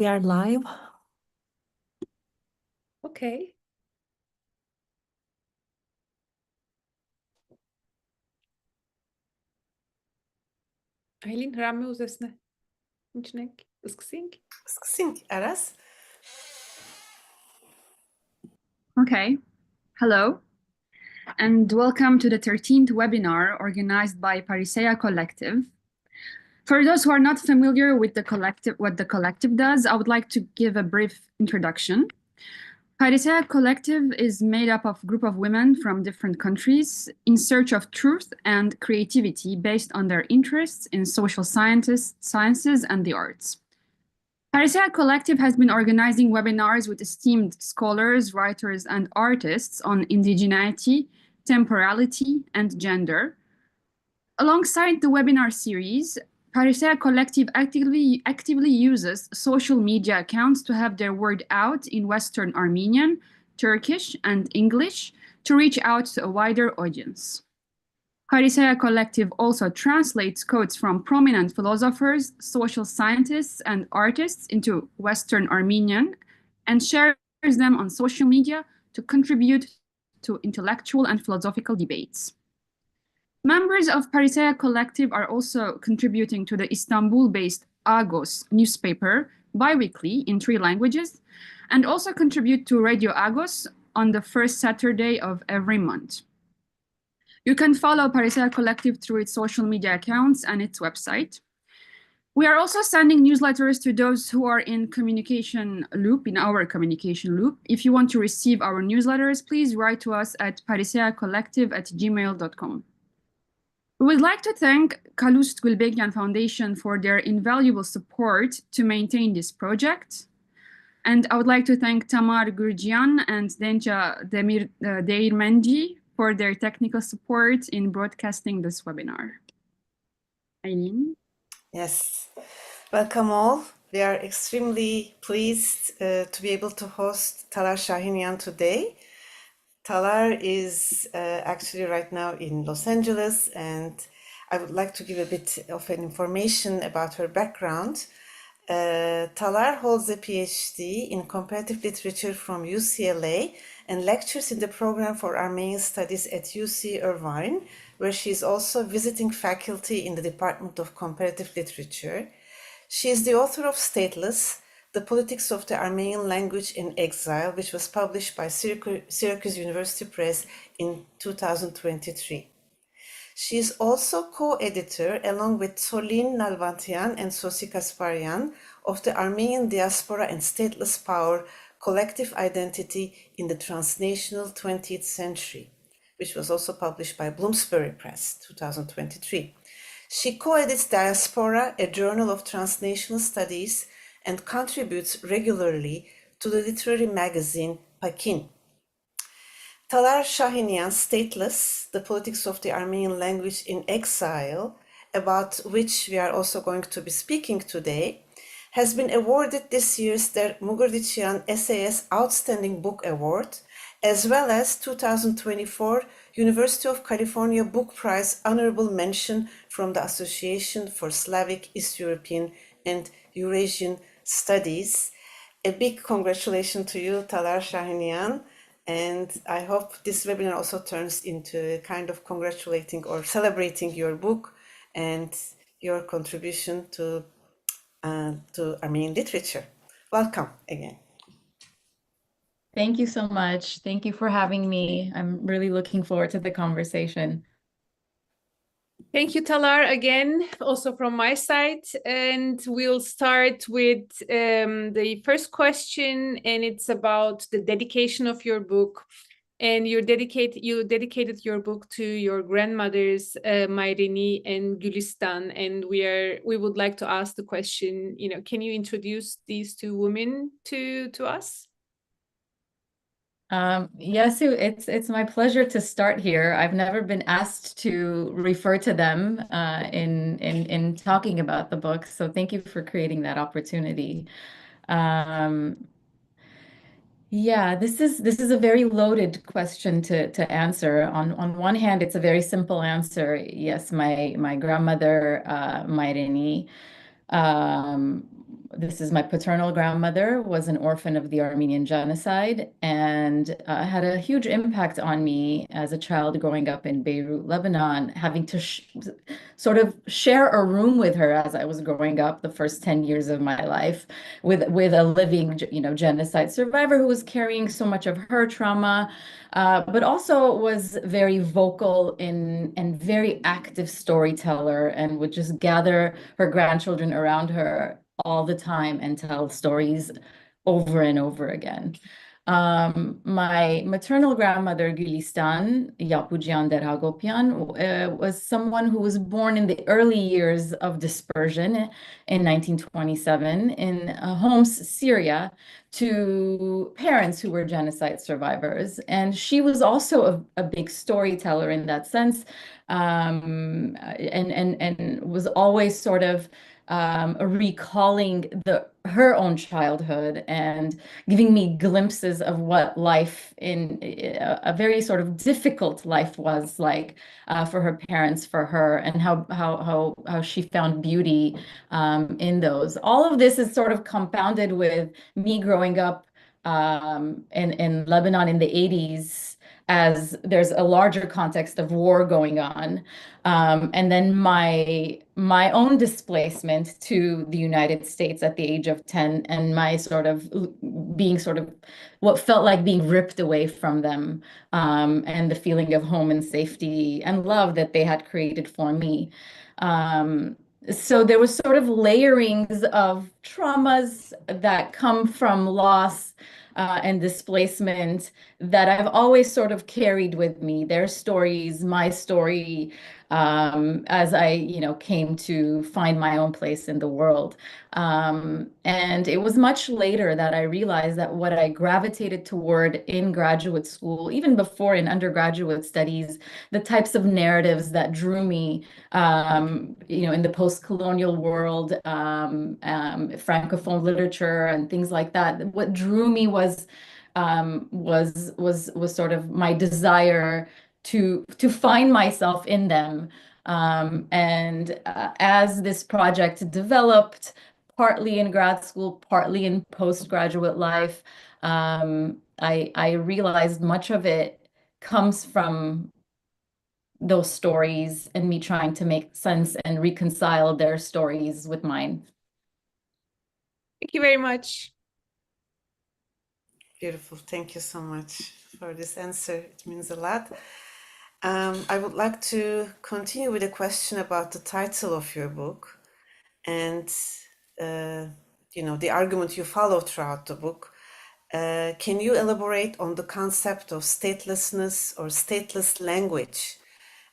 We are live. Okay. Aylin, rame uzesne. Niçnek? Iskısink? Iskısink, Aras. Okay, hello, and welcome to the 13th webinar organized by Parrhesia Collective. For those who are not familiar with the collective, what the collective does, I would like to give a brief introduction. Parrhesia Collective is made up of a group of women from different countries in search of truth and creativity based on their interests in social sciences and the arts. Parrhesia Collective has been organizing webinars with esteemed scholars, writers, and artists on indigeneity, temporality, and gender. Alongside the webinar series, Parrhesia Collective actively uses social media accounts to have their word out in Western Armenian, Turkish, and English to reach out to a wider audience. Parrhesia Collective also translates quotes from prominent philosophers, social scientists, and artists into Western Armenian and shares them on social media to contribute to intellectual and philosophical debates. Members of Parrhesia Collective are also contributing to the Istanbul-based Agos newspaper bi-weekly in 3 languages, and also contribute to Radio Agos on the first Saturday of every month. You can follow Parrhesia Collective through its social media accounts and its website. We are also sending newsletters to those who are in our communication loop. If you want to receive our newsletters, please write to us at parrhesiacollective@gmail.com. We would like to thank Kalust Gulbenkian Foundation for their invaluable support to maintain this project. And I would like to thank Tamar Gurjian and Denca Deirmenci for their technical support in broadcasting this webinar. Aylin? Yes, welcome all. We are extremely pleased to be able to host Talar Chahinian today. Talar is actually right now in Los Angeles, and I would like to give a bit of an information about her background. Talar holds a PhD in comparative literature from UCLA and lectures in the program for Armenian studies at UC Irvine, where she is also visiting faculty in the Department of Comparative Literature. She is the author of Stateless, The Politics of the Armenian Language in Exile, which was published by Syracuse University Press in 2023. She is also co-editor, along with Solin Nalbantian and Sosi Kasparian, of the Armenian Diaspora and Stateless Power Collective Identity in the Transnational 20th Century, which was also published by Bloomsbury Press, 2023. She co-edits Diaspora, a journal of transnational studies, and contributes regularly to the literary magazine Pakin. Talar Chahinian, Stateless, The Politics of the Armenian Language in Exile, about which we are also going to be speaking today, has been awarded this year's Der Mugurdichian SAS Outstanding Book Award, as well as 2024 University of California Book Prize Honorable Mention from the Association for Slavic, East European and Eurasian Studies. A big congratulations to you, Talar Chahinian. And I hope this webinar also turns into a kind of congratulating or celebrating your book and your contribution to Armenian literature. Welcome again. Thank you so much. Thank you for having me. I'm really looking forward to the conversation. Thank you, Talar, again, also from my side. And we'll start with the first question, and it's about the dedication of your book. And you dedicated your book to your grandmothers, Mayrini and Gülistan. And we would like to ask the question, can you introduce these 2 women to us? Yes, it's my pleasure to start here. I've never been asked to refer to them in talking about the book, so thank you for creating that opportunity. Yeah, this is a very loaded question to answer. On one hand, it's a very simple answer. Yes, my grandmother, Mayrini, this is my paternal grandmother, was an orphan of the Armenian genocide and had a huge impact on me as a child growing up in Beirut, Lebanon, having to sort of share a room with her as I was growing up the first 10 years of my life with a living, genocide survivor who was carrying so much of her trauma, but also was very vocal and very active storyteller and would just gather her grandchildren around her all the time and tell stories over and over again. My maternal grandmother, Gülistan Yapujian Derhagopian, was someone who was born in the early years of dispersion in 1927 in Homs, Syria, to parents who were genocide survivors. And she was also a big storyteller in that sense, and was always sort of recalling her own childhood and giving me glimpses of what life in a very sort of difficult life was like for her parents, for her, and how she found beauty in those. All of this is sort of compounded with me growing up in Lebanon in the 80s, as there's a larger context of war going on. And then my own displacement to the United States at the age of 10, and my sort of being sort of what felt like being ripped away from them, and the feeling of home and safety and love that they had created for me. So there was sort of layerings of traumas that come from loss and displacement that I've always sort of carried with me, their stories, my story, as I, came to find my own place in the world. And it was much later that I realized that what I gravitated toward in graduate school, even before in undergraduate studies, the types of narratives that drew me, in the post-colonial world, Francophone literature and things like that. What drew me was sort of my desire to find myself in them. And as this project developed, partly in grad school, partly in postgraduate life, I realized much of it comes from those stories and me trying to make sense and reconcile their stories with mine. Thank you very much. Beautiful. Thank you so much for this answer. It means a lot. I would like to continue with a question about the title of your book and, the argument you follow throughout the book. Can you elaborate on the concept of statelessness or stateless language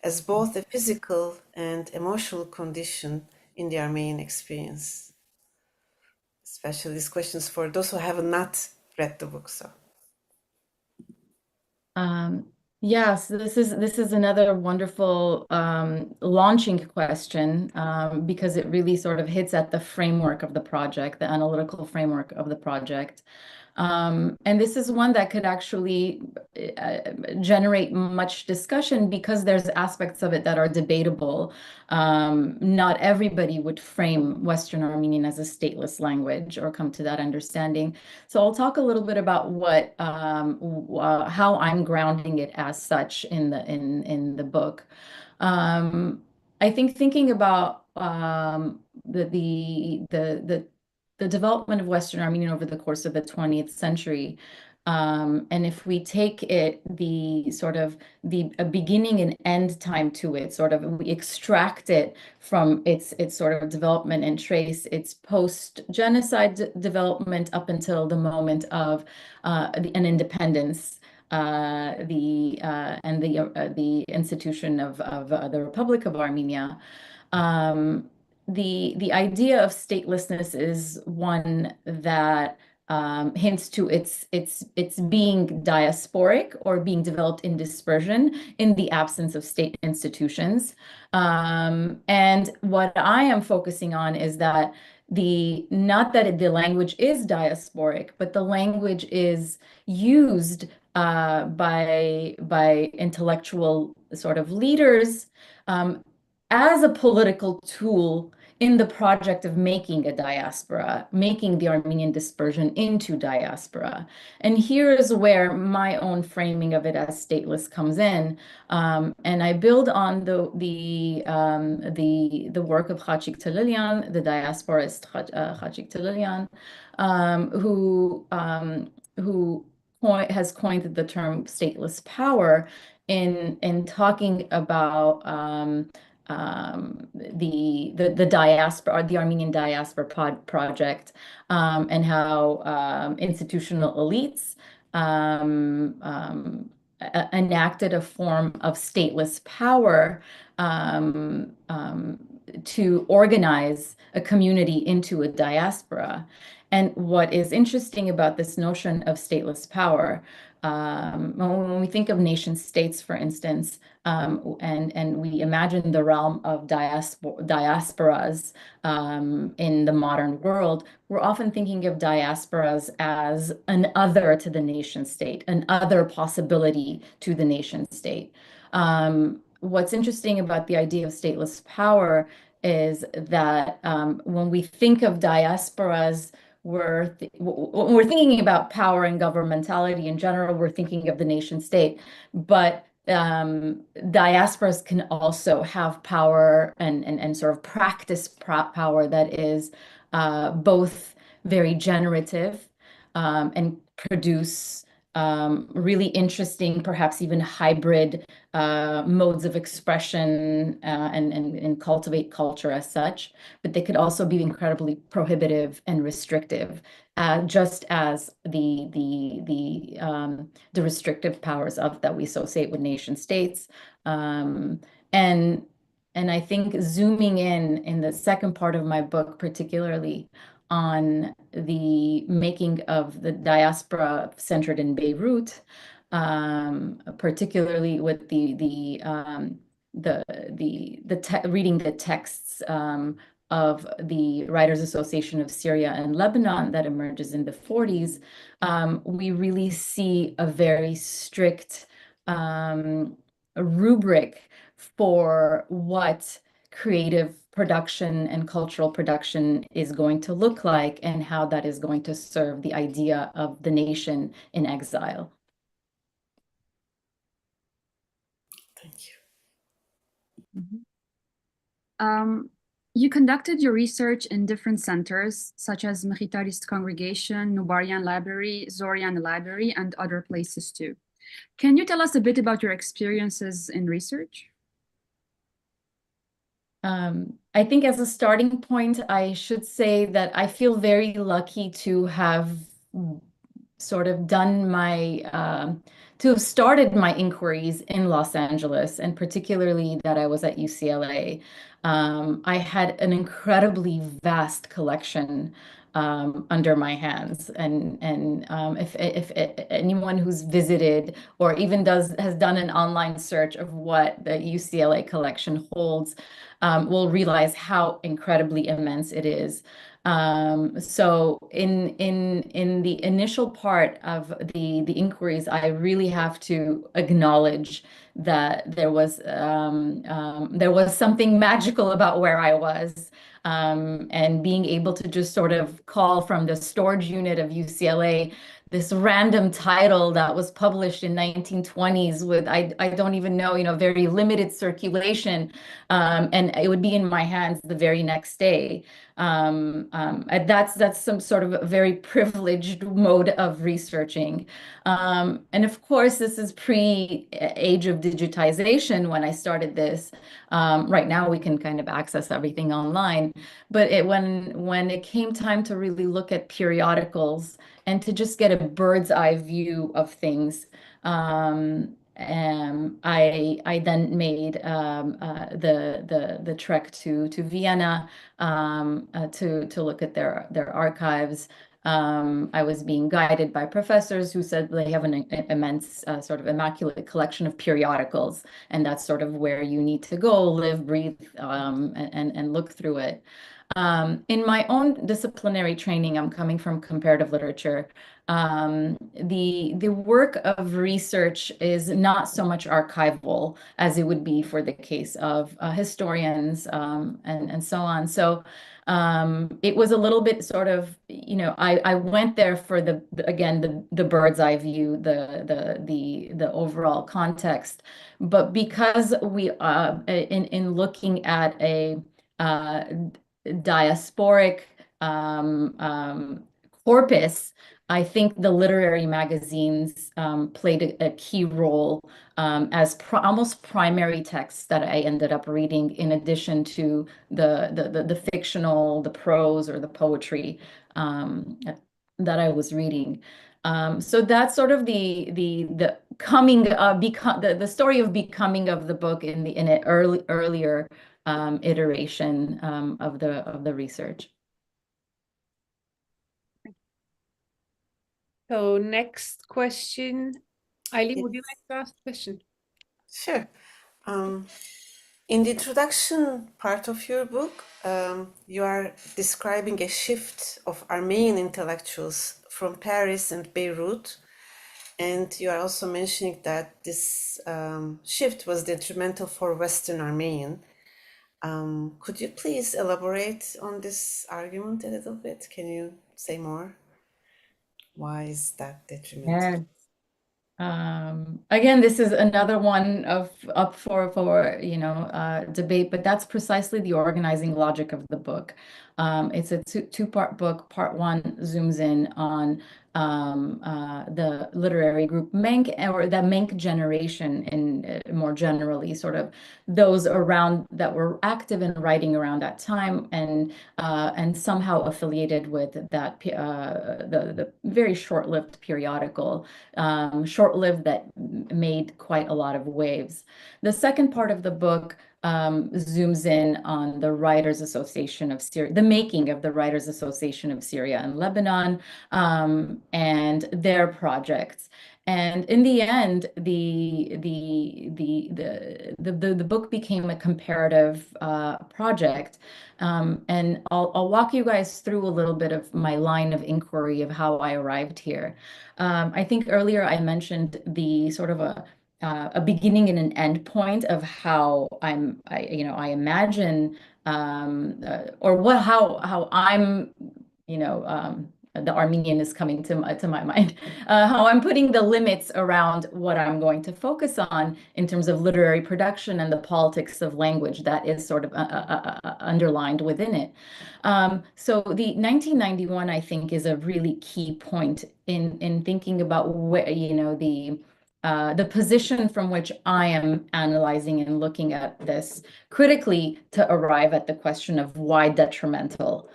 as both a physical and emotional condition in the Armenian experience? Especially these questions for those who have not read the book. So. Yes, this is another wonderful launching question, because it really sort of hits at the framework of the project, the analytical framework of the project. And this is one that could actually generate much discussion because there's aspects of it that are debatable. Not everybody would frame Western Armenian as a stateless language or come to that understanding. So I'll talk a little bit about how I'm grounding it as such in the book. I think thinking about the development of Western Armenian over the course of the 20th century. And if we take it, a beginning and end time to it, sort of we extract it from its sort of development and trace its post-genocide development up until the moment of an independence, the institution of the Republic of Armenia. The idea of statelessness is one that hints to its being diasporic or being developed in dispersion in the absence of state institutions. And what I am focusing on is that not that the language is diasporic, but the language is used by intellectual sort of leaders as a political tool in the project of making a diaspora, making the Armenian dispersion into diaspora. And here is where my own framing of it as stateless comes in. And I build on the work of Khachik Talilian, the diasporist Khachik Talilian, who has coined the term stateless power in talking about the diaspora, or the Armenian diaspora project, and how institutional elites enacted a form of stateless power to organize a community into a diaspora. And what is interesting about this notion of stateless power, when we think of nation states, for instance, and we imagine the realm of diasporas in the modern world, we're often thinking of diasporas as an other to the nation state, an other possibility to the nation state. What's interesting about the idea of stateless power is that when we think of diasporas, when we're thinking about power and governmentality in general, we're thinking of the nation state. But diasporas can also have power and sort of practice power that is both very generative and produce really interesting, perhaps even hybrid modes of expression and cultivate culture as such. But they could also be incredibly prohibitive and restrictive, just as the restrictive powers of that we associate with nation states. And I think zooming in the second part of my book, particularly on the making of the diaspora centered in Beirut, particularly with reading the texts of the Writers Association of Syria and Lebanon that emerges in the 40s, we really see a very strict rubric for what creative production and cultural production is going to look like, and how that is going to serve the idea of the nation in exile. Thank you. You conducted your research in different centers, such as Mekhitarist Congregation, Nubarian Library, Zorian Library, and other places too. Can you tell us a bit about your experiences in research? I think as a starting point, I should say that I feel very lucky to have sort of done to have started my inquiries in Los Angeles, and particularly that I was at UCLA. I had an incredibly vast collection under my hands, and if anyone who's visited or even has done an online search of what the UCLA collection holds, will realize how incredibly immense it is. So in the initial part of the inquiries, I really have to acknowledge that there was something magical about where I was, and being able to just sort of call from the storage unit of UCLA this random title that was published in 1920s with I don't even know, very limited circulation, and it would be in my hands the very next day. That's some sort of a very privileged mode of researching. And of course, this is pre-age of digitization when I started this. Right now, we can kind of access everything online. But when it came time to really look at periodicals and to just get a bird's eye view of things, I then made the trek to Vienna to look at their archives, I was being guided by professors who said they have an immense sort of immaculate collection of periodicals, and that's sort of where you need to go, live, breathe, and look through it. In my own disciplinary training, I'm coming from comparative literature. The work of research is not so much archival as it would be for the case of historians and so on. So it was a little bit sort of, I went there for again the bird's eye view, the overall context, but because we in looking at a diasporic corpus, I think the literary magazines played a key role as almost primary texts that I ended up reading, in addition to the fictional, the prose or the poetry that I was reading. So that's sort of the coming the story of becoming of the book in an earlier iteration of the research. So next question. Eileen, would you like to ask a question? Sure. In the introduction part of your book, you are describing a shift of Armenian intellectuals from Paris and Beirut, and you are also mentioning that this shift was detrimental for Western Armenian. Could you please elaborate on this argument a little bit? Can you say more? Why is that detrimental? Again, this is another one up for debate, but that's precisely the organizing logic of the book. It's a two-part book. Part one zooms in on the literary group Menk, or the Menk generation, in more generally, sort of those around that were active in writing around that time, and somehow affiliated with that the very short-lived periodical, short-lived, that made quite a lot of waves. The second part of the book zooms in on the Writers Association of Syria, the making of the Writers Association of Syria and Lebanon, and their projects. And in the end, the book became a comparative project. And I'll walk you guys through a little bit of my line of inquiry of how I arrived here. I think earlier I mentioned the sort of a beginning and an end point of how I imagine or how I'm, the Armenian is coming to my mind, how I'm putting the limits around what I'm going to focus on in terms of literary production and the politics of language that is sort of underlined within it. So the 1991, I think, is a really key point in thinking about where, the position from which I am analyzing and looking at this critically to arrive at the question of why detrimental.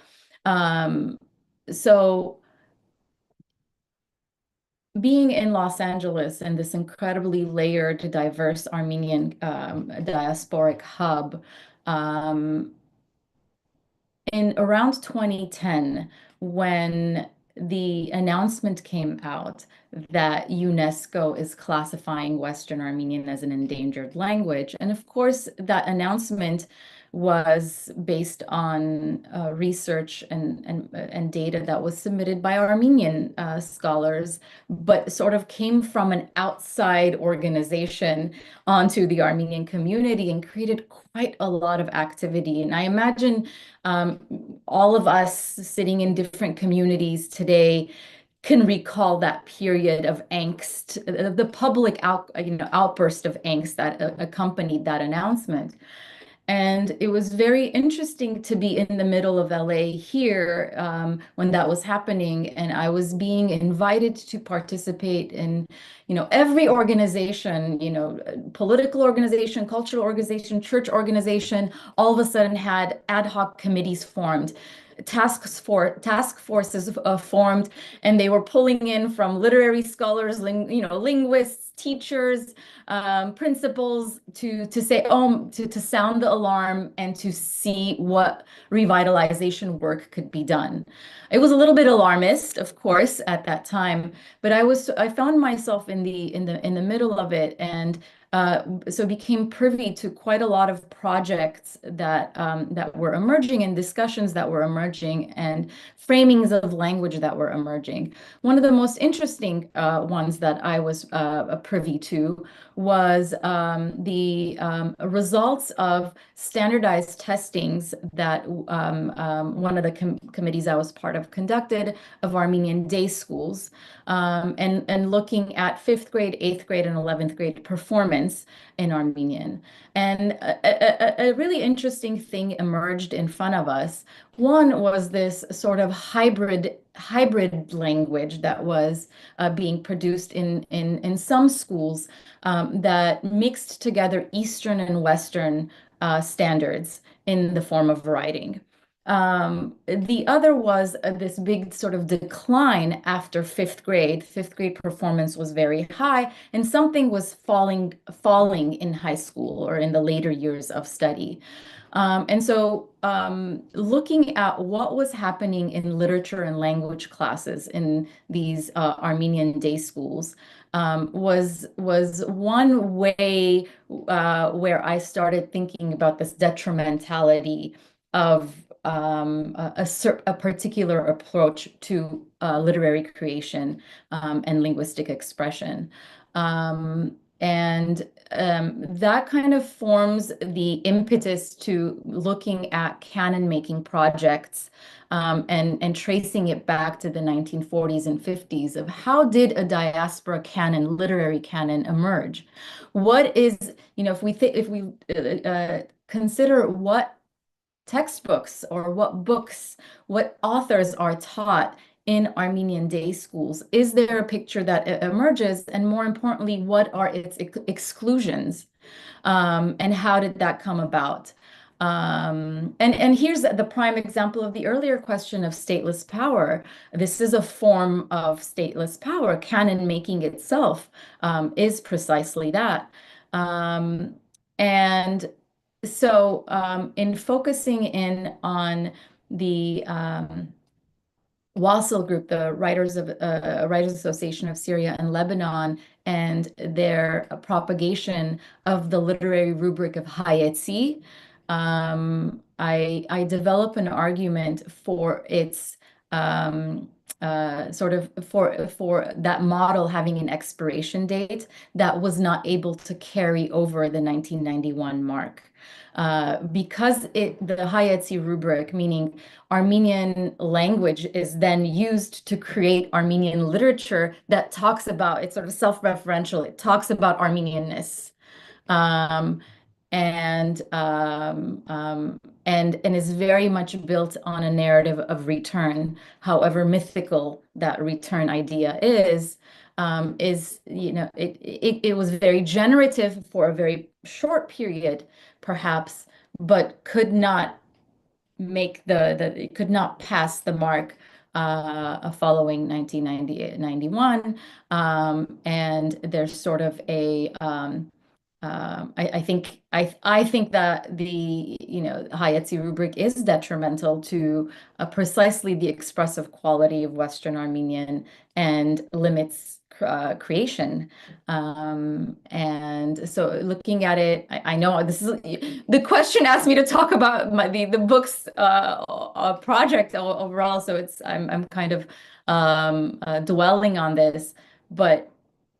So being in Los Angeles and this incredibly layered, diverse Armenian diasporic hub, in around 2010, when the announcement came out that UNESCO is classifying Western Armenian as an endangered language, and of course that announcement was based on research and data that was submitted by Armenian scholars, but sort of came from an outside organization onto the Armenian community and created quite a lot of activity. And I imagine all of us sitting in different communities today can recall that period of angst, the public outburst of angst that accompanied that announcement. And it was very interesting to be in the middle of LA here when that was happening. And I was being invited to participate in, every organization, political organization, cultural organization, church organization, all of a sudden had ad hoc committees formed task forces formed, and they were pulling in from literary scholars, linguists, teachers, principals to say, to sound the alarm and to see what revitalization work could be done. It was a little bit alarmist, of course, at that time, but I found myself in the middle of it, and so became privy to quite a lot of projects that were emerging, and discussions that were emerging, and framings of language that were emerging. One of the most interesting ones that I was privy to was the results of standardized testings that one of the committees I was part of conducted of Armenian day schools, and looking at 5th grade, 8th grade, and 11th grade performance in Armenian. And a really interesting thing emerged in front of us. One was this sort of hybrid language that was being produced in some schools, that mixed together Eastern and Western standards in the form of writing. The other was this big sort of decline after 5th grade. 5th grade performance was very high, and something was falling in high school or in the later years of study. And so looking at what was happening in literature and language classes in these Armenian day schools was one way where I started thinking about this detrimentality of a particular approach to literary creation and linguistic expression. And that kind of forms the impetus to looking at canon making projects, and tracing it back to the 1940s and 50s of how did a diaspora canon, literary canon, emerge? What is, if we consider what textbooks or what authors are taught in Armenian day schools, is there a picture that emerges? And more importantly, what are its exclusions? And how did that come about? And here's the prime example of the earlier question of stateless power. This is a form of stateless power. Canon making itself is precisely that. And so in focusing in on the WASL group, the Writers Association of Syria and Lebanon, and their propagation of the literary rubric of Hayetzi, I develop an argument for its sort of for that model having an expiration date that was not able to carry over the 1991 mark. Because the Hayetzi rubric, meaning Armenian language, is then used to create Armenian literature that talks about, it's sort of self-referential, it talks about Armenianness. And is very much built on a narrative of return, however mythical that return idea is, it was very generative for a very short period, perhaps, but could not make it could not pass the mark following 1991. And there's sort of a I think that the Hayetzi rubric is detrimental to precisely the expressive quality of Western Armenian and limits creation. And so looking at it, I know this is the question asked me to talk about the book's project overall, so I'm kind of dwelling on this, but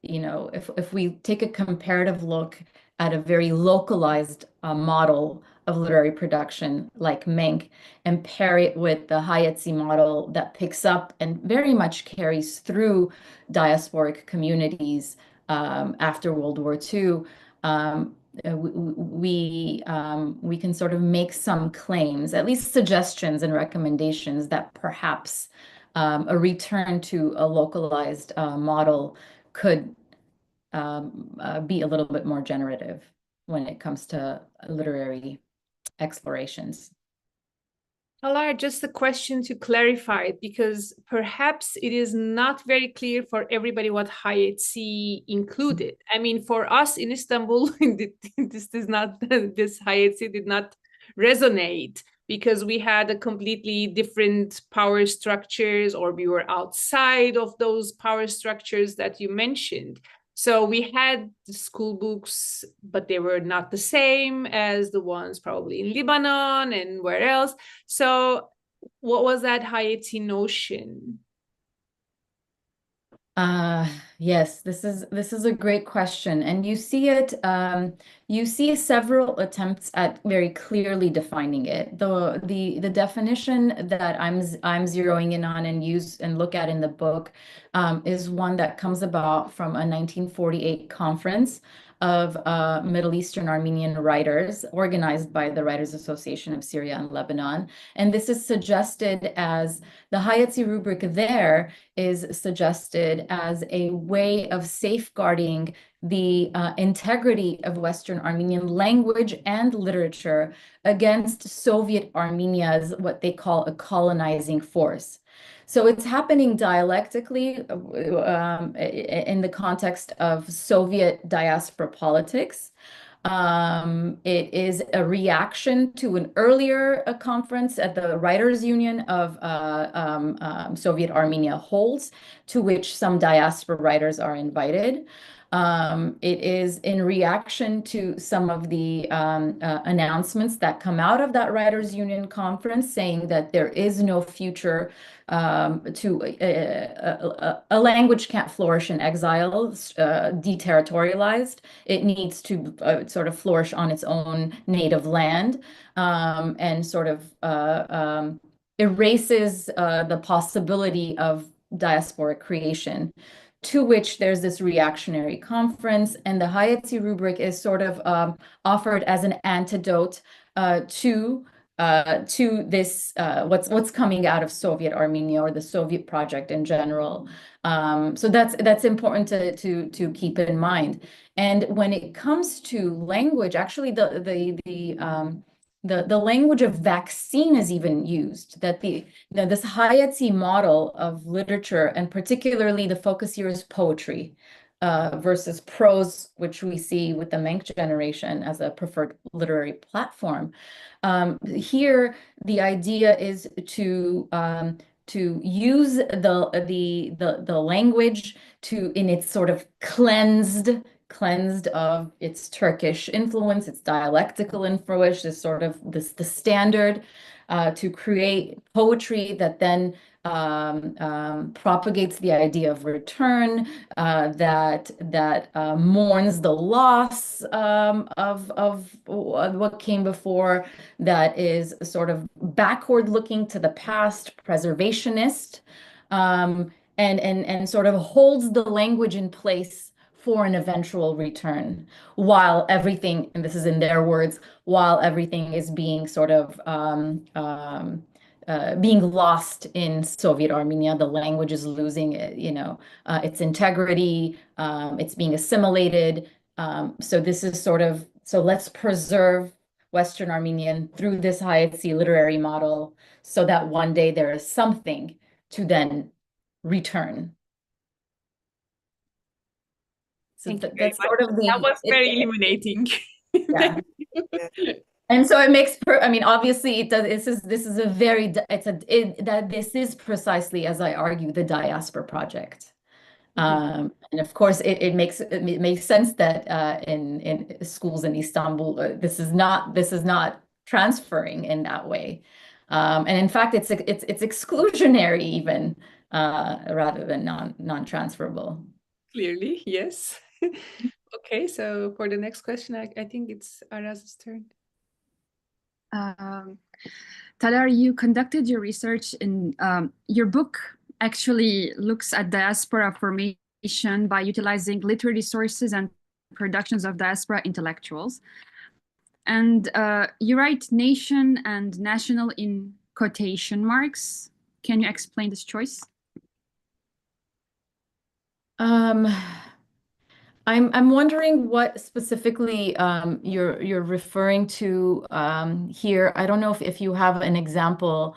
if we take a comparative look at a very localized model of literary production like Menk, and pair it with the Hayetzi model that picks up and very much carries through diasporic communities after World War II, we can sort of make some claims, at least suggestions and recommendations, that perhaps a return to a localized model could be a little bit more generative when it comes to literary explorations. Talar, just a question to clarify, because perhaps it is not very clear for everybody what Hayati included. I mean, for us in Istanbul, this Hayati did not resonate because we had a completely different power structures, or we were outside of those power structures that you mentioned. So we had the school books, but they were not the same as the ones probably in Lebanon and where else. So what was that Hayati notion? Yes, this is a great question, and you see it. You see several attempts at very clearly defining it. The definition that I'm zeroing in on and use and look at in the book is one that comes about from a 1948 conference of Middle Eastern Armenian writers organized by the Writers Association of Syria and Lebanon. And this is suggested as the Hayati rubric there is suggested as a way of safeguarding the integrity of Western Armenian language and literature against Soviet Armenia's what they call a colonizing force. So it's happening dialectically in the context of Soviet diaspora politics. It is a reaction to an earlier conference at the Writers' Union of Soviet Armenia holds, to which some diaspora writers are invited. It is in reaction to some of the announcements that come out of that Writers' Union conference saying that there is no future to a language can't flourish in exile, deterritorialized. It needs to sort of flourish on its own native land, and sort of erases the possibility of diasporic creation. To which there's this reactionary conference, and the Hayati rubric is sort of offered as an antidote to this what's coming out of Soviet Armenia or the Soviet project in general. So that's important to keep in mind. And when it comes to language, actually the language of vaccine is even used, that this Hayati model of literature, and particularly the focus here is poetry versus prose, which we see with the Menk generation as a preferred literary platform. Here, the idea is to use the language in its sort of cleansed of its Turkish influence, its dialectical influence, the standard to create poetry that then propagates the idea of return, that mourns the loss of what came before, that is sort of backward looking to the past, preservationist, and sort of holds the language in place for an eventual return, while everything, and this is in their words, while everything is being sort of being lost in Soviet Armenia. The language is losing, its integrity. It's being assimilated. So this is so let's preserve Western Armenian through this Hayati literary model, so that one day there is something to then return. So that's sort of that was very illuminating. Yeah. And so it makes obviously it does. This is precisely, as I argue, the Diaspora project. And of course, it makes sense that in schools in Istanbul, this is not transferring in that way, and in fact, it's exclusionary even rather than non-transferable. Clearly, yes. Okay, so for the next question, I think it's Araz's turn. Talar, you conducted your research in your book actually looks at diaspora formation by utilizing literary sources and productions of diaspora intellectuals. And you write nation and national in quotation marks. Can you explain this choice? I'm wondering what specifically you're referring to here. I don't know if you have an example.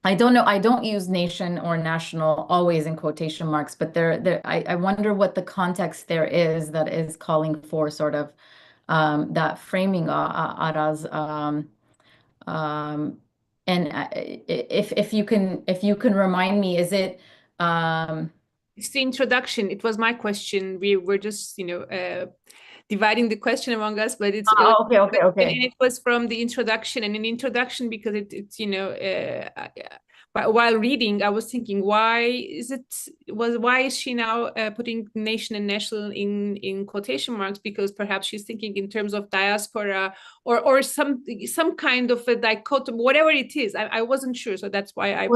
I don't know. I don't use nation or national always in quotation marks, but I wonder what the context there is that is calling for sort of that framing, Araz. Um, and if you can remind me, is it It's the introduction. It was my question. We were just, dividing the question among us, but okay, okay, and okay. it was from the introduction, and an introduction because it's while reading, I was thinking, why is she now putting nation and national in quotation marks? Because perhaps she's thinking in terms of diaspora or some kind of a dichotomy, whatever it is. I wasn't sure, so that's why I.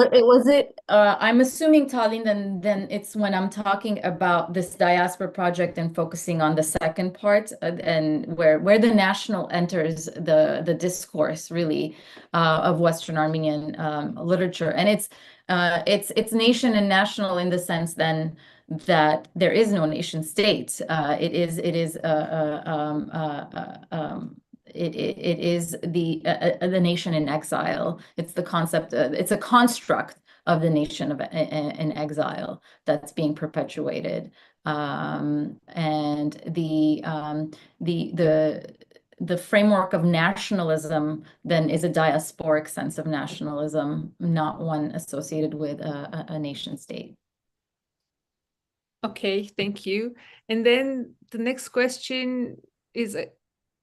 I'm assuming, Tallinn, then it's when I'm talking about this diaspora project and focusing on the second part and where the national enters the discourse really of Western Armenian literature. And it's nation and national in the sense then that there is no nation state. It is it is the nation in exile. It's the concept. It's a construct of the nation in exile that's being perpetuated, and the framework of nationalism then is a diasporic sense of nationalism, not one associated with a nation state. Okay, thank you. And then the next question is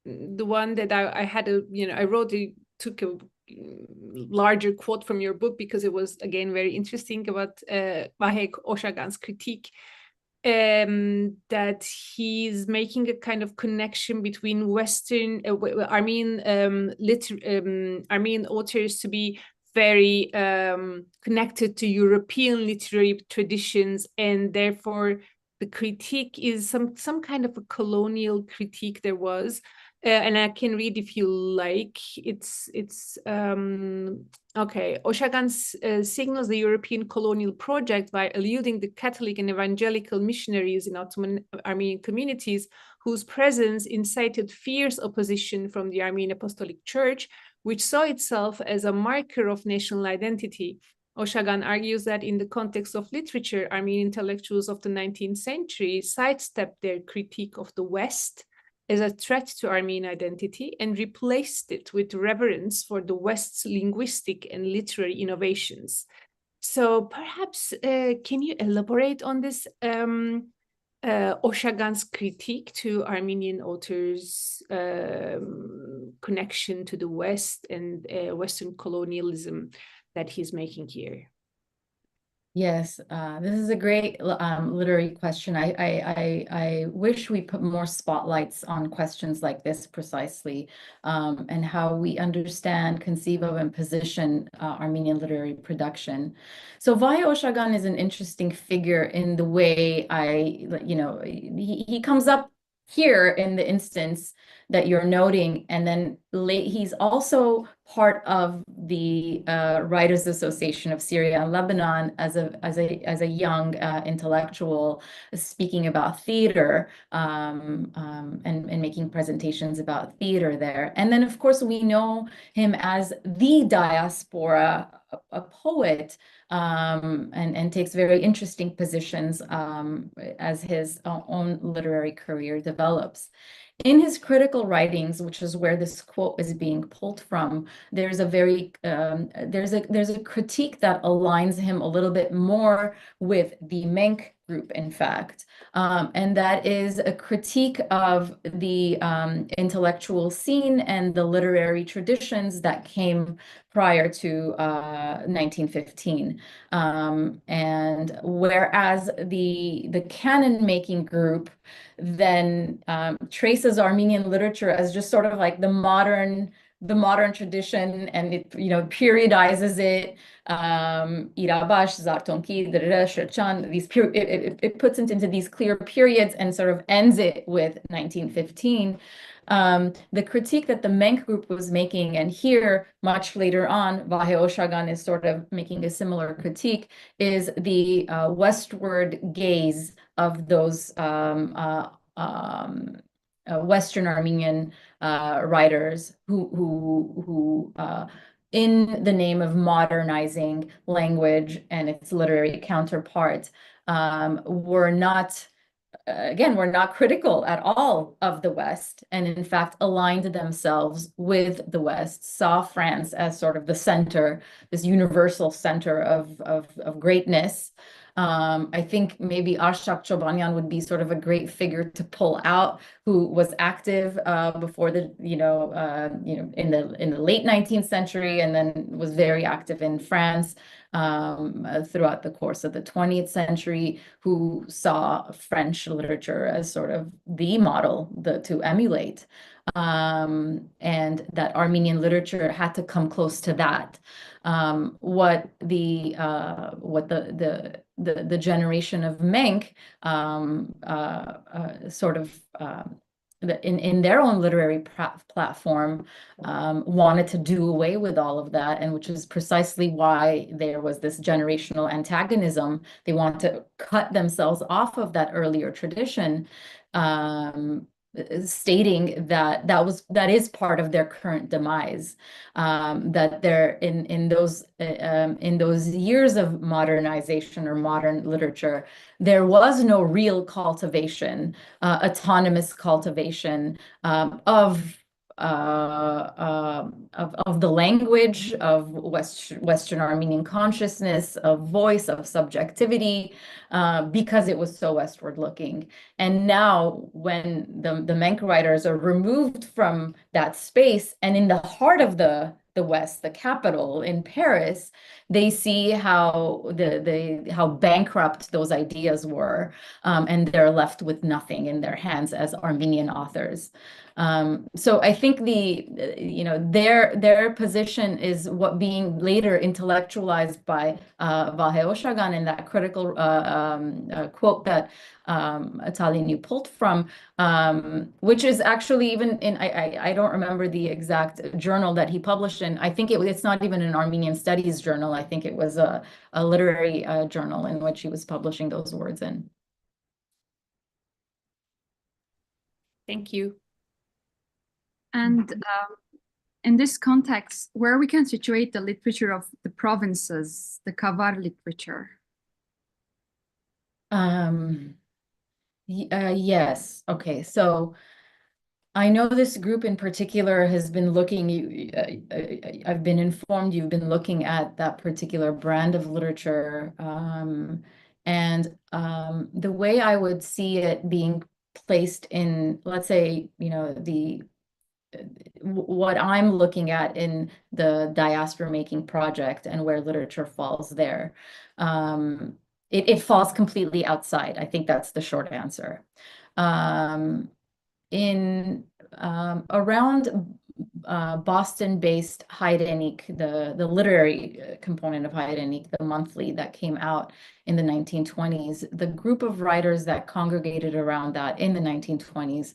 the one that I had took a larger quote from your book because it was again very interesting about Vahek Oshagan's critique, that he's making a kind of connection between Western Armenian Armenian authors to be very connected to European literary traditions, and therefore the critique is some kind of a colonial critique there was. And I can read if you like. It's okay. Oshagan signals the European colonial project by alluding the Catholic and evangelical missionaries in Ottoman Armenian communities whose presence incited fierce opposition from the Armenian Apostolic Church, which saw itself as a marker of national identity. Oshagan argues that in the context of literature, Armenian intellectuals of the 19th century sidestepped their critique of the West as a threat to Armenian identity and replaced it with reverence for the West's linguistic and literary innovations. So perhaps can you elaborate on this Oshagan's critique to Armenian authors' connection to the West and Western colonialism that he's making here? Yes, this is a great literary question. I wish we put more spotlights on questions like this precisely, and how we understand, conceive of, and position Armenian literary production. So Vahek Oshagan is an interesting figure in the way he comes up here in the instance that you're noting, and then he's also part of the Writers Association of Syria and Lebanon as a young intellectual, speaking about theater and making presentations about theater there. And then, of course, we know him as the Diaspora, a poet, and takes very interesting positions as his own literary career develops. In his critical writings, which is where this quote is being pulled from, there's a critique that aligns him a little bit more with the Menk group, in fact, and that is a critique of the intellectual scene and the literary traditions that came prior to 1915. And whereas the canon making group then traces Armenian literature as just sort of like the modern tradition, and it periodizes it, Irabash, Zartonki, Shirchan, it puts it into these clear periods and sort of ends it with 1915. The critique that the Menk group was making, and here much later on, Vahe Oshagan is sort of making a similar critique, is the westward gaze of those Western Armenian writers who in the name of modernizing language and its literary counterpart, were not, again, were not critical at all of the West, and in fact aligned themselves with the West, saw France as sort of the center, this universal center of greatness. I think maybe Arshak Chobanyan would be sort of a great figure to pull out, who was active before the, in the late 19th century, and then was very active in France throughout the course of the 20th century, who saw French literature as sort of the model to emulate. And that Armenian literature had to come close to that. What the generation of Menk sort of in their own literary platform wanted to do away with all of that, and which is precisely why there was this generational antagonism. They want to cut themselves off of that earlier tradition, stating that that is part of their current demise, that they're in those years of modernization or modern literature, there was no real cultivation, autonomous cultivation of the language, of Western Armenian consciousness, of voice, of subjectivity, because it was so westward looking. And now when the Menk writers are removed from that space and in the heart of the West, the capital in Paris, they see how how bankrupt those ideas were, and they're left with nothing in their hands as Armenian authors. So I think their position is what being later intellectualized by Vahe Oshagan in that critical quote that Tallinn you pulled from, which is actually even in, I don't remember the exact journal that he published in. I think it's not even an Armenian studies journal. I think it was a literary journal in which he was publishing those words in. Thank you. And in this context, where we can situate the literature of the provinces, the Kavar literature? Yes. Okay. So I know this group in particular has been looking, I've been informed you've been looking at that particular brand of literature. And the way I would see it being placed in, let's say, what I'm looking at in the diaspora making project and where literature falls there, it falls completely outside. I think that's the short answer. In around Boston-based Hayrenik, the literary component of Hayrenik, the monthly that came out in the 1920s, the group of writers that congregated around that in the 1920s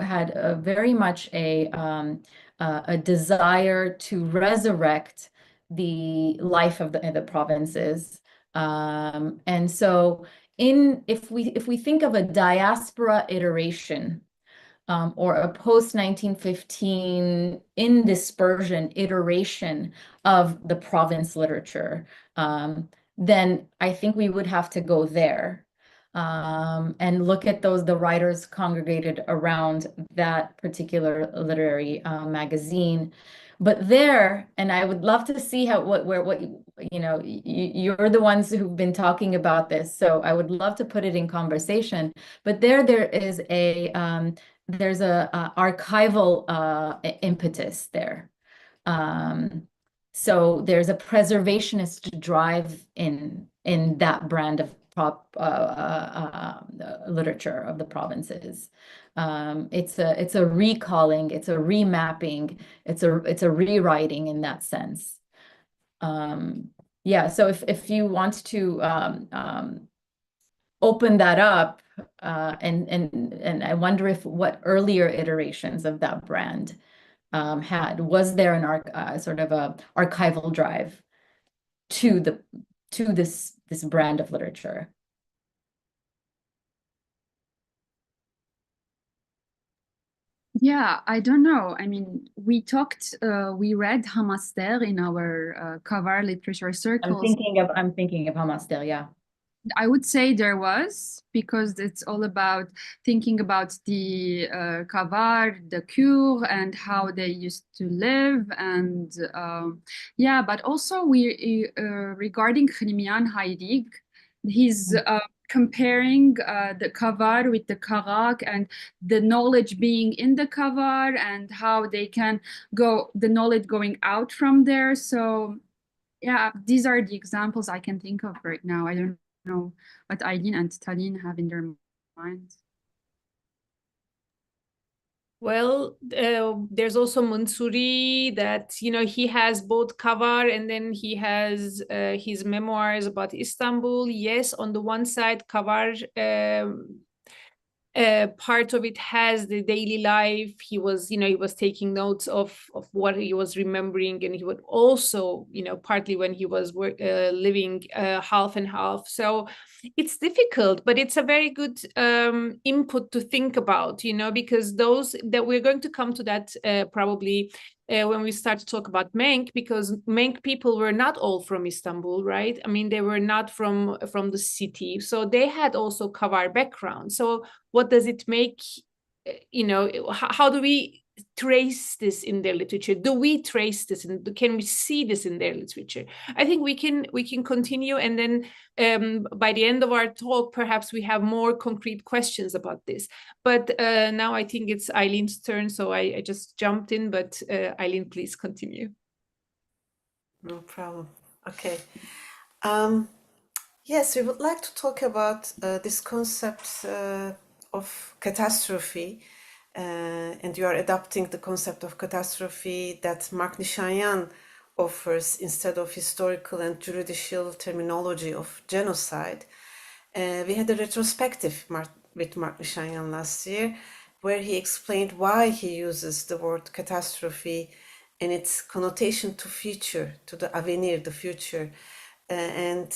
had very much a desire to resurrect the life of the provinces, and so if we think of a diaspora iteration, or a post-1915 in dispersion iteration of the province literature, then I think we would have to go there, and look at the writers congregated around that particular literary magazine. But there, and I would love to see you're the ones who've been talking about this, so I would love to put it in conversation. But there is there's a archival impetus there. So there's a preservationist drive in that brand of literature of the provinces. It's a recalling, it's a remapping, it's a rewriting in that sense. Yeah, so if you want to open that up, and I wonder if what earlier iterations of that brand had. Was there an sort of a archival drive to this brand of literature? Yeah, I don't know. I mean, we read Hamaster in our Kavar literature circles. I'm thinking of Hamaster, yeah. I would say there was, because it's all about thinking about the Kavar, the Kur, and how they used to live, and yeah. But also regarding Chrimian Hayrig, he's comparing the Kavar with the Karak, and the knowledge being in the Kavar, and how they can the knowledge going out from there. So yeah, these are the examples I can think of right now. I don't know what Eileen and Tallinn have in their minds. Well, there's also Mansuri that, he has both Kavar and then he has his memoirs about Istanbul. Yes, on the one side, Kavar part of it has the daily life. He was taking notes of what he was remembering, and he would also, partly when he was living half and half. So it's difficult, but it's a very good input to think about, because those that we're going to come to that probably when we start to talk about Menk, because Menk people were not all from Istanbul, right? I mean, they were not from the city, so they had also Kavar background. So what does it make? How do we trace this in their literature? Do we trace this, and can we see this in their literature? I think we can continue, and then by the end of our talk, perhaps we have more concrete questions about this. But now I think it's Eileen's turn, so I just jumped in, but Eileen, please continue. No problem. Okay. Yes, we would like to talk about this concept of catastrophe, and you are adopting the concept of catastrophe that Mark Nishanian offers instead of historical and juridical terminology of genocide. We had a retrospective with Mark Nishanian last year, where he explained why he uses the word catastrophe and its connotation to future, to the avenir, the future, and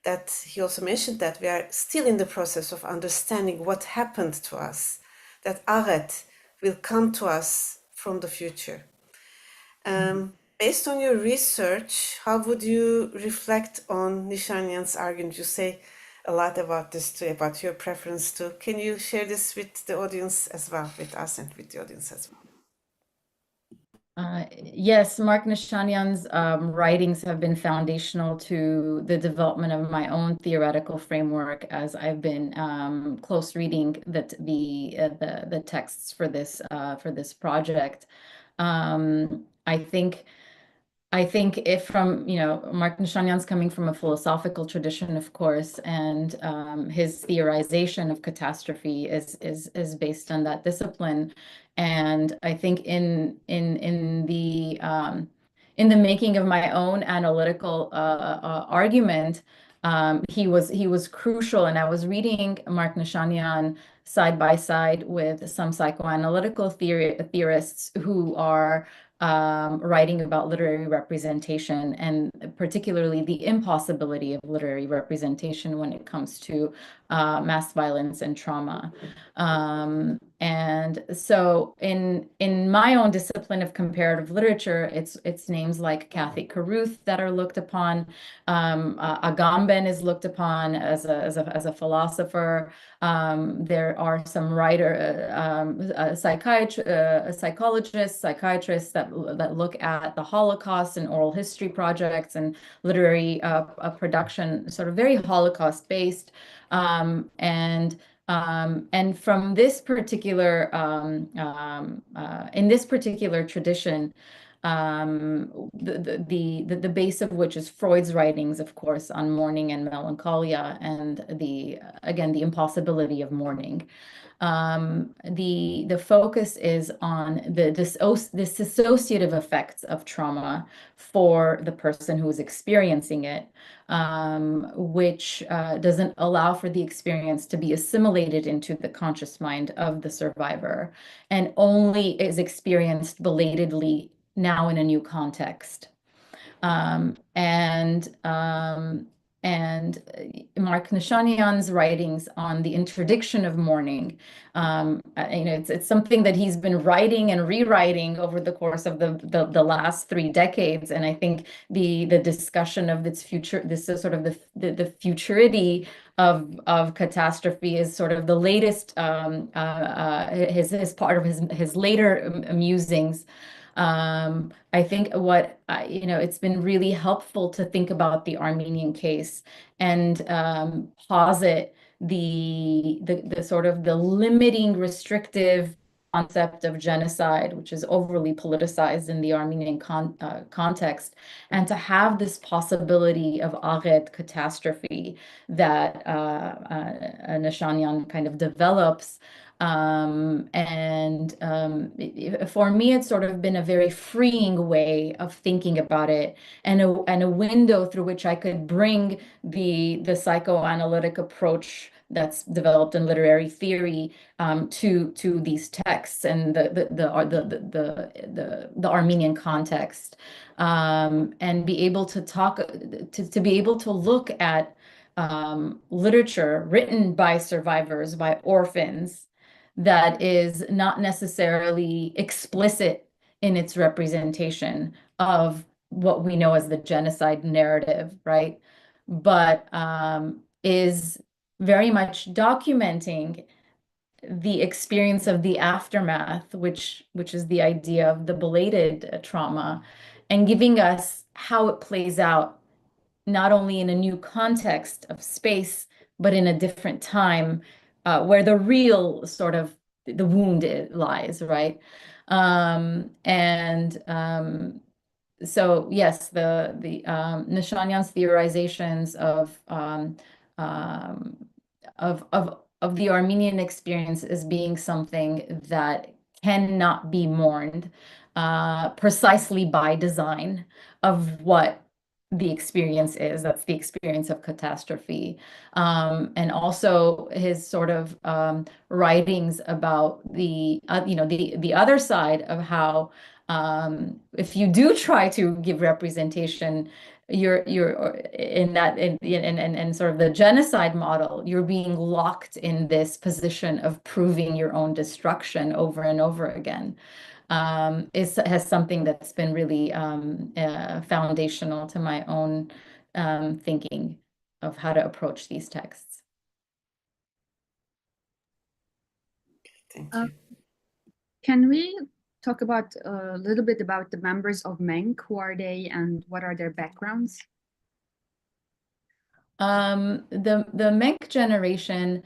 that he also mentioned that we are still in the process of understanding what happened to us, that Aret will come to us from the future. Based on your research, how would you reflect on Nishanian's argument? You say a lot about this too, about your preference too. Can you share this with the audience as well, with us and with the audience as well? Yes, Mark Nishanian's writings have been foundational to the development of my own theoretical framework as I've been close reading the texts for this project. I think if from, Mark Nishanian's coming from a philosophical tradition, of course, and his theorization of catastrophe is based on that discipline. And I think in the making of my own analytical argument, he was crucial. And I was reading Mark Nishanian side by side with some psychoanalytical theorists who are writing about literary representation, and particularly the impossibility of literary representation when it comes to mass violence and trauma. And so in my own discipline of comparative literature, it's names like Kathy Carruth that are looked upon. Agamben is looked upon as a philosopher. There are some psychologists, psychiatrists that look at the Holocaust and oral history projects and literary production, sort of very Holocaust based. And from this particular in this particular tradition, the base of which is Freud's writings, of course, on mourning and melancholia, and again, the impossibility of mourning. The focus is on the dissociative effects of trauma for the person who is experiencing it, which doesn't allow for the experience to be assimilated into the conscious mind of the survivor, and only is experienced belatedly now in a new context. And Mark Nishanian's writings on the interdiction of mourning, it's something that he's been writing and rewriting over the course of the last 3 decades. And I think the discussion of its future, this is sort of the futurity of catastrophe, is sort of the latest his part of his later musings. I think it's been really helpful to think about the Armenian case and posit the sort of the limiting, restrictive concept of genocide, which is overly politicized in the Armenian context, and to have this possibility of aret, catastrophe, that Nishanian kind of develops. For me, it's sort of been a very freeing way of thinking about it, and a window through which I could bring the psychoanalytic approach that's developed in literary theory to these texts and the Armenian context, and be able to talk to be able to look at literature written by survivors, by orphans, that is not necessarily explicit in its representation of what we know as the genocide narrative, right? But is very much documenting the experience of the aftermath, which is the idea of the belated trauma, and giving us how it plays out, not only in a new context of space, but in a different time, where the real sort of the wound lies, right? So yes, the Nishanian's theorizations of the Armenian experience as being something that cannot be mourned, precisely by design of what the experience is. That's the experience of catastrophe. And also his sort of writings about the other side of how, if you do try to give representation, you're in that in sort of the genocide model, you're being locked in this position of proving your own destruction over and over again. Has something that's been really foundational to my own thinking of how to approach these texts. Thank you. Can we talk about a little bit about the members of MENC? Who are they and what are their backgrounds? The MENC generation,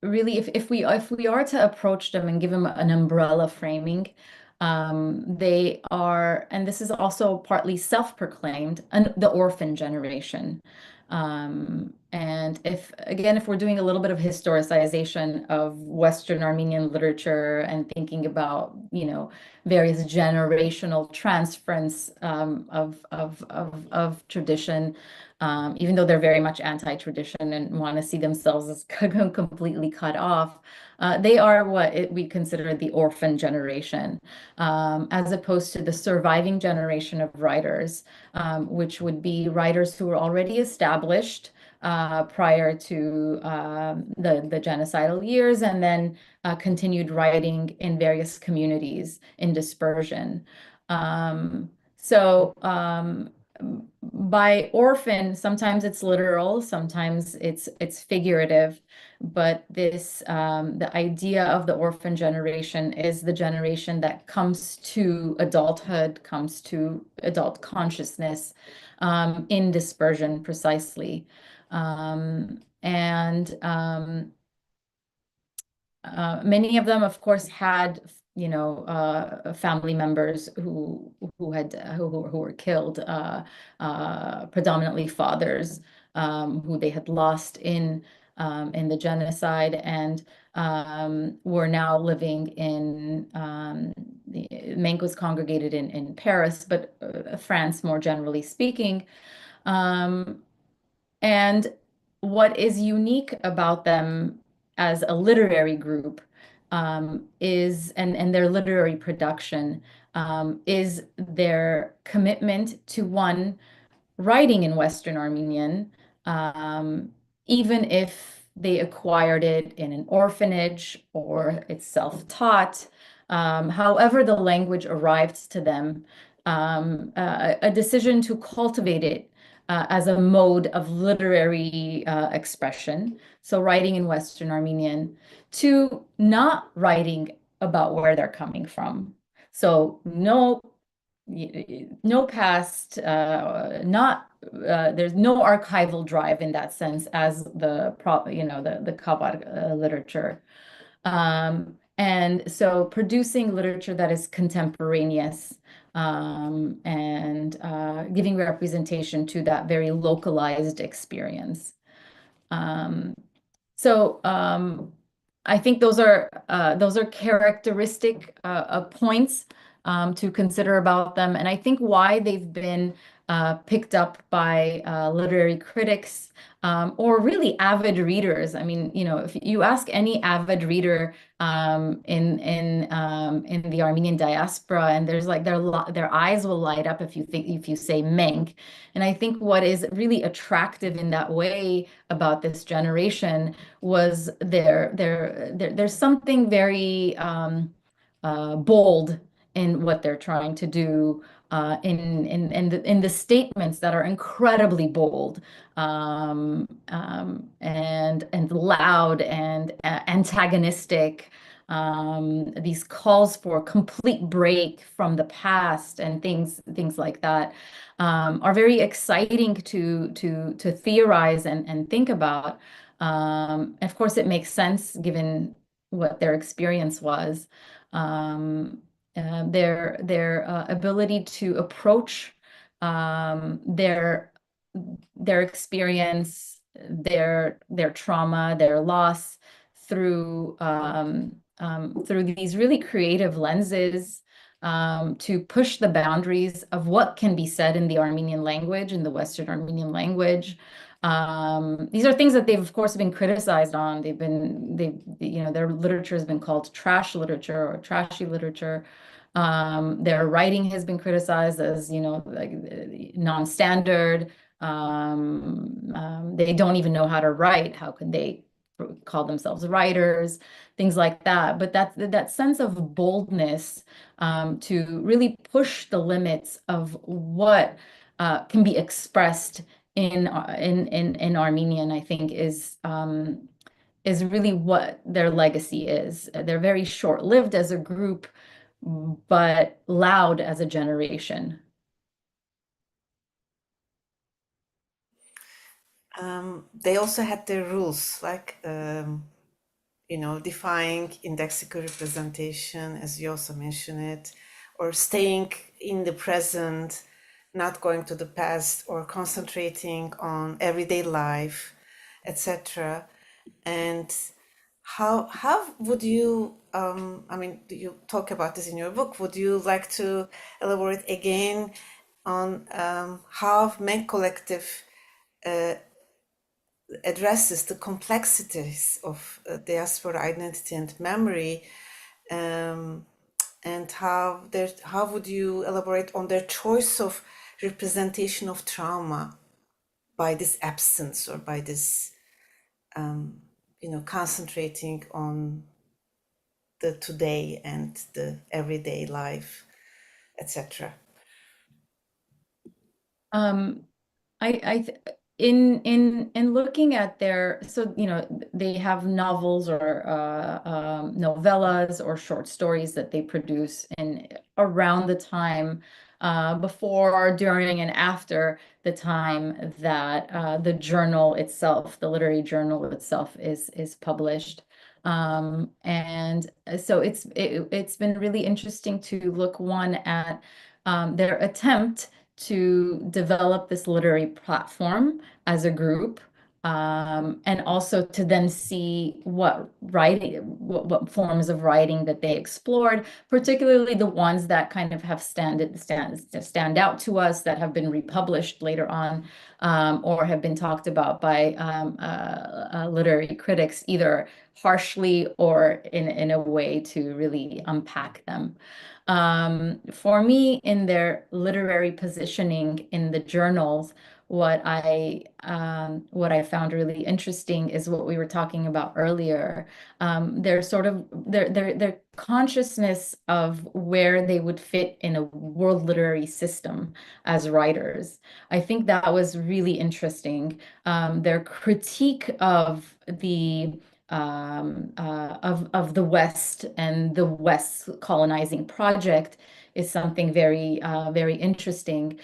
really, if we are to approach them and give them an umbrella framing, they are, and this is also partly self-proclaimed, the orphan generation. And if we're doing a little bit of historicization of Western Armenian literature and thinking about, various generational transference of tradition, even though they're very much anti-tradition and want to see themselves as completely cut off, they are what we consider the orphan generation, as opposed to the surviving generation of writers, which would be writers who were already established prior to the genocidal years, and then continued writing in various communities in dispersion. By orphan, sometimes it's literal, sometimes it's figurative, but this the idea of the orphan generation is the generation that comes to adulthood, comes to adult consciousness in dispersion, precisely. Many of them, of course, had family members who were killed, predominantly fathers who they had lost in the genocide, and were now living in Menk was congregated in Paris, but France more generally speaking. And what is unique about them as a literary group is, and their literary production, is their commitment to, one, writing in Western Armenian, um, even if they acquired it in an orphanage or it's self-taught, however the language arrived to them, a decision to cultivate it as a mode of literary expression. So writing in Western Armenian, to not writing about where they're coming from. So no past, there's no archival drive in that sense as the Kabar literature. And so producing literature that is contemporaneous, and giving representation to that very localized experience. So I think those are characteristic points to consider about them, and I think why they've been picked up by literary critics, or really avid readers. I mean, if you ask any avid reader in the Armenian diaspora, and there's like their eyes will light up if you say Menk. And I think what is really attractive in that way about this generation was there's something very bold in what they're trying to do, in the statements that are incredibly bold, and loud and antagonistic. These calls for complete break from the past and things like that are very exciting to theorize and think about. Of course, it makes sense given what their experience was. Their ability to approach their experience, their trauma, their loss through these really creative lenses, to push the boundaries of what can be said in the Armenian language, in the Western Armenian language. These are things that they've, of course, been criticized on. Their literature has been called trash literature or trashy literature. Their writing has been criticized as, like non-standard. They don't even know how to write. How could they call themselves writers? Things like that. But that sense of boldness, to really push the limits of what can be expressed in Armenian, I think is really what their legacy is. They're very short-lived as a group, but loud as a generation. They also had their rules, like defying indexical representation, as you also mentioned it, or staying in the present, not going to the past, or concentrating on everyday life, etc. And how would you, you talk about this in your book, would you like to elaborate again on how Menk Collective addresses the complexities of diaspora identity and memory, and how would you elaborate on their choice of representation of trauma by this absence, or by this concentrating on the today and the everyday life, etc. In looking at they have novels or novellas or short stories that they produce in around the time, before, during, and after the time that the journal itself, the literary journal itself, is published. And so it's been really interesting to look one at their attempt to develop this literary platform as a group, and also to then see what forms of writing that they explored, particularly the ones that kind of have stand out to us, that have been republished later on, or have been talked about by literary critics, either harshly or in a way to really unpack them. For me, in their literary positioning in the journals, what I found really interesting is what we were talking about earlier. Their consciousness of where they would fit in a world literary system as writers. I think that was really interesting. Their critique of the of the West and the West colonizing project is something very interesting.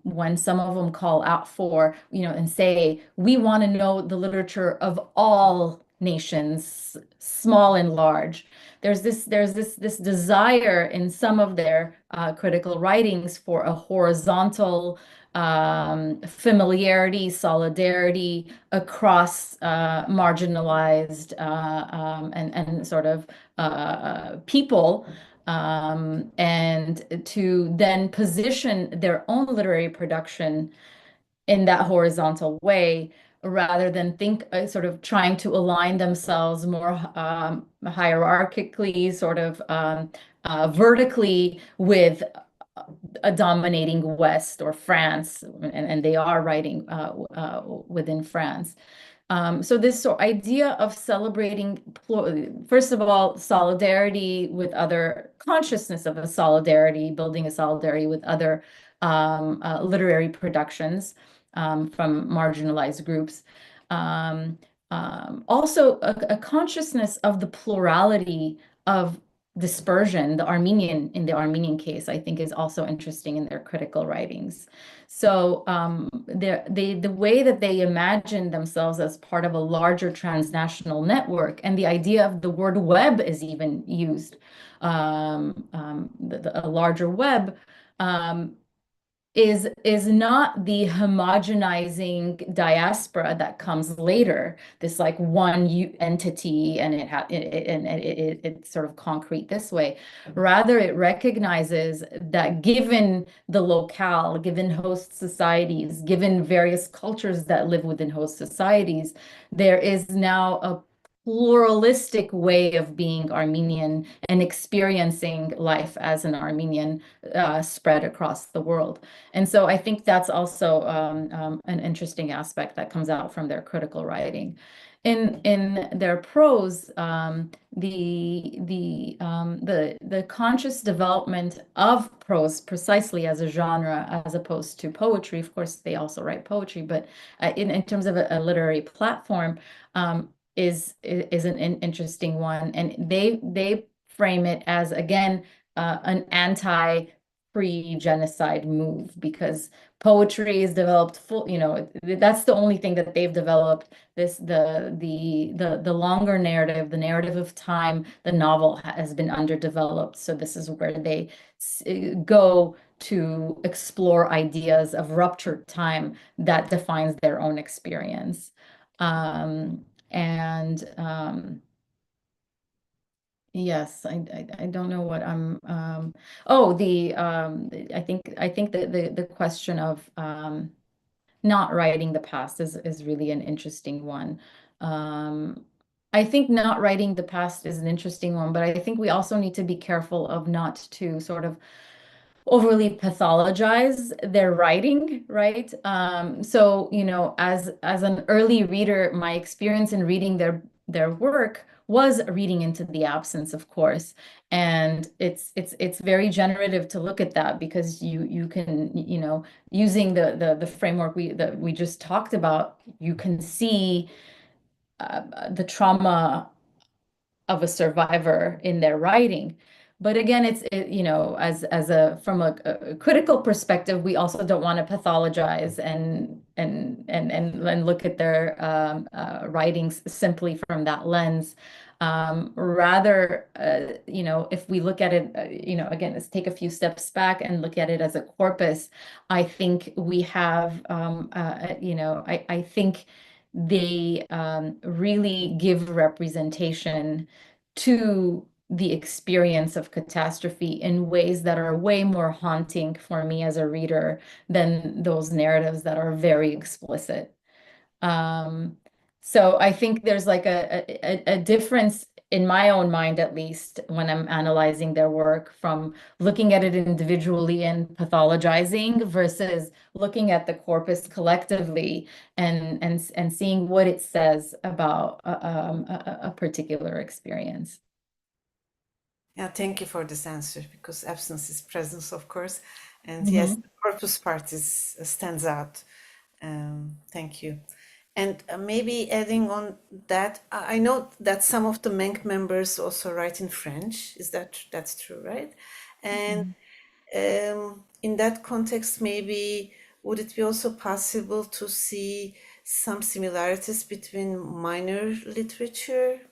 When some of them call out for, and say, we want to know the literature of all nations, small and large. There's this desire in some of their critical writings for a horizontal familiarity, solidarity across marginalized and sort of people, and to then position their own literary production in that horizontal way, rather than think sort of trying to align themselves more hierarchically, sort of vertically with a dominating West or France, and they are writing within France. So this idea of celebrating, first of all, solidarity with other, consciousness of a solidarity, building a solidarity with other literary productions from marginalized groups. Also, a consciousness of the plurality of dispersion. In the Armenian case, I think, is also interesting in their critical writings. So the way that they imagine themselves as part of a larger transnational network, and the idea of the word web is even used, a larger web, is not the homogenizing diaspora that comes later, this like one entity, and it's sort of concrete this way. Rather, it recognizes that given the locale, given host societies, given various cultures that live within host societies, there is now a pluralistic way of being Armenian and experiencing life as an Armenian spread across the world. And so I think that's also an interesting aspect that comes out from their critical writing. In their prose, the conscious development of prose precisely as a genre, as opposed to poetry. Of course, they also write poetry, but in terms of a literary platform, is an interesting one, and they frame it as, again, an anti-pre-genocide move, because poetry is developed that's the only thing that they've developed. The longer narrative, the narrative of time, the novel has been underdeveloped. So this is where they go to explore ideas of ruptured time that defines their own experience. Yes, I don't know what I'm I think the question of not writing the past is really an interesting one. I think not writing the past is an interesting one, but I think we also need to be careful of not to sort of overly pathologize their writing, right? So, as an early reader, my experience in reading their work was reading into the absence, of course. And it's very generative to look at that, because you can, using the framework that we just talked about, you can see the trauma of a survivor in their writing. But again, from a critical perspective, we also don't want to pathologize and look at their writings simply from that lens. Rather, if we look at it, again, let's take a few steps back and look at it as a corpus. I think we have, I think they really give representation to the experience of catastrophe in ways that are way more haunting for me as a reader than those narratives that are very explicit. So I think there's like a difference in my own mind, at least, when I'm analyzing their work, from looking at it individually and pathologizing versus looking at the corpus collectively and seeing what it says about a particular experience. Yeah, thank you for this answer, because absence is presence, of course. And yes, the purpose part stands out. Thank you. And maybe adding on that, I know that some of the Menk members also write in French. That's true, right? And in that context, maybe would it be also possible to see some similarities between minor literature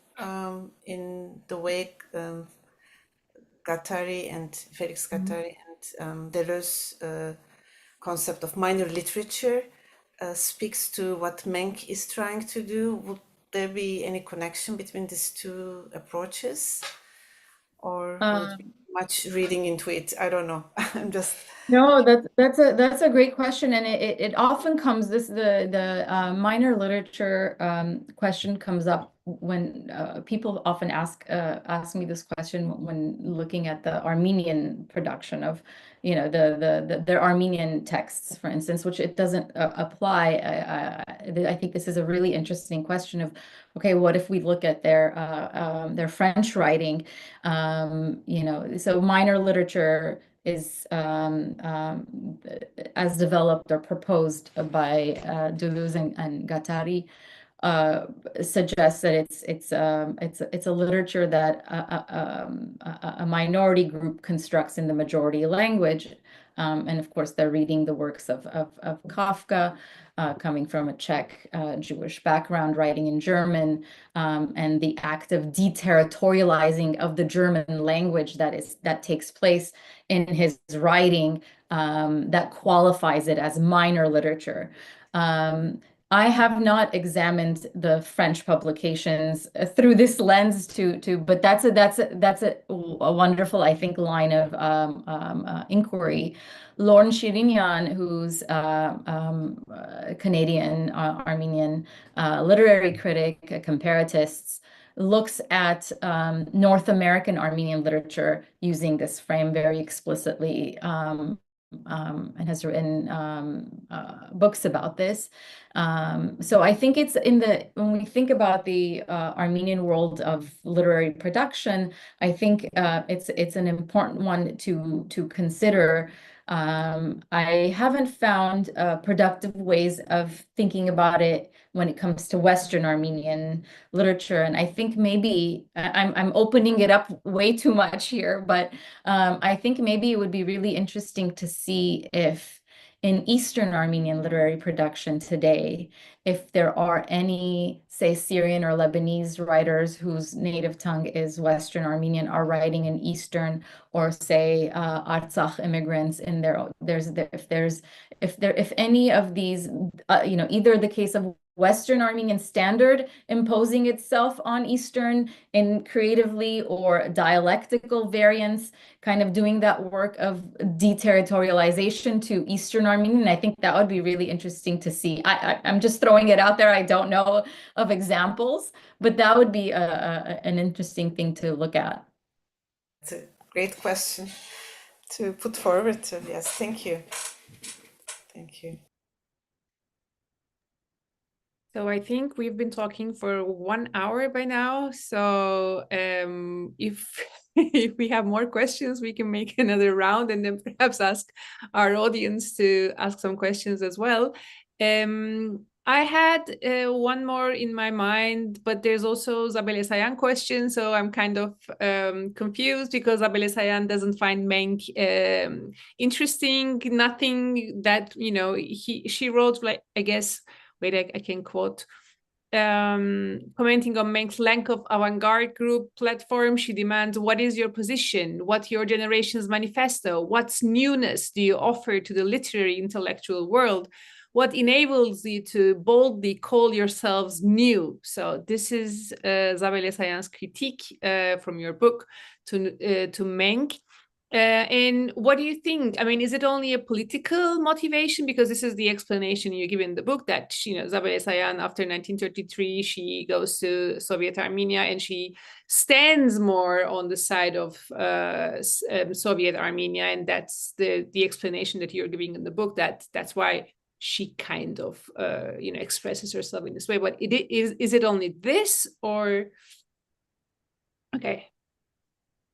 in the way Guattari and Felix Guattari and Deleuze's concept of minor literature speaks to what Menk is trying to do? Would there be any connection between these two approaches? Or would it be much reading into it? I don't know. I'm just... No, that's a great question, and it often comes the minor literature question comes up when people often ask me this question when looking at the Armenian production of their Armenian texts, for instance, which it doesn't apply. I think this is a really interesting question of, okay, what if we look at their French writing? So minor literature is as developed or proposed by Deleuze and Guattari, suggests that it's a literature that a minority group constructs in the majority language, and of course they're reading the works of Kafka, coming from a Czech Jewish background, writing in German, and the act of deterritorializing of the German language that takes place in his writing, that qualifies it as minor literature. I have not examined the French publications through this lens but that's a wonderful, I think, line of inquiry. Talar Chahinian, who's a Canadian Armenian literary critic, a comparatist, looks at North American Armenian literature using this frame very explicitly, and has written books about this. So I think it's when we think about the Armenian world of literary production, I think it's an important one to consider. I haven't found productive ways of thinking about it when it comes to Western Armenian literature, and I think maybe I'm opening it up way too much here, but I think maybe it would be really interesting to see if in Eastern Armenian literary production today, if there are any, say, Syrian or Lebanese writers whose native tongue is Western Armenian are writing in Eastern, or say Artsakh immigrants in there. If any of these, either the case of Western Armenian standard imposing itself on Eastern in creatively or dialectical variants, kind of doing that work of deterritorialization to Eastern Armenian. I think that would be really interesting to see. I'm just throwing it out there. I don't know of examples, but that would be an interesting thing to look at. It's a great question to put forward. So yes, thank you. Thank you. So I think we've been talking for 1 hour by now. So if if we have more questions, we can make another round and then perhaps ask our audience to ask some questions as well. I had one more in my mind, but there's also Zabel Esayan question. So I'm kind of confused because Zabel Esayan doesn't find Menk interesting. Nothing that, she wrote, like, I guess, wait, I can quote. commenting on Menk's lack of avant-garde group platform, she demands, what is your position? What's your generation's manifesto? What's newness do you offer to the literary intellectual world? What enables you to boldly call yourselves new? So this is Zabel Esayan's critique from your book to Menk. And what do you think? I mean, is it only a political motivation? Because this is the explanation you give in the book that, Zabel Esayan, after 1933, she goes to Soviet Armenia and she stands more on the side of Soviet Armenia. And that's the explanation that you're giving in the book, that's why she kind of, expresses herself in this way. But is it only this or... Okay.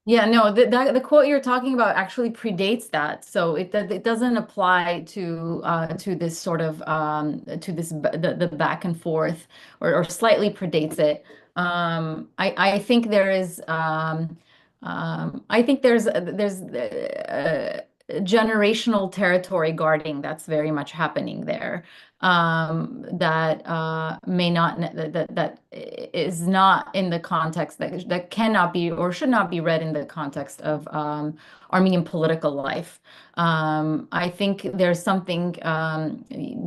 Yeah, no, the quote you're talking about actually predates that, so it doesn't apply to this sort of to this the back and forth, or slightly predates it. I think there is I think there's generational territory guarding that's very much happening there. That may not that is not in the context that cannot be or should not be read in the context of Armenian political life. I think there's something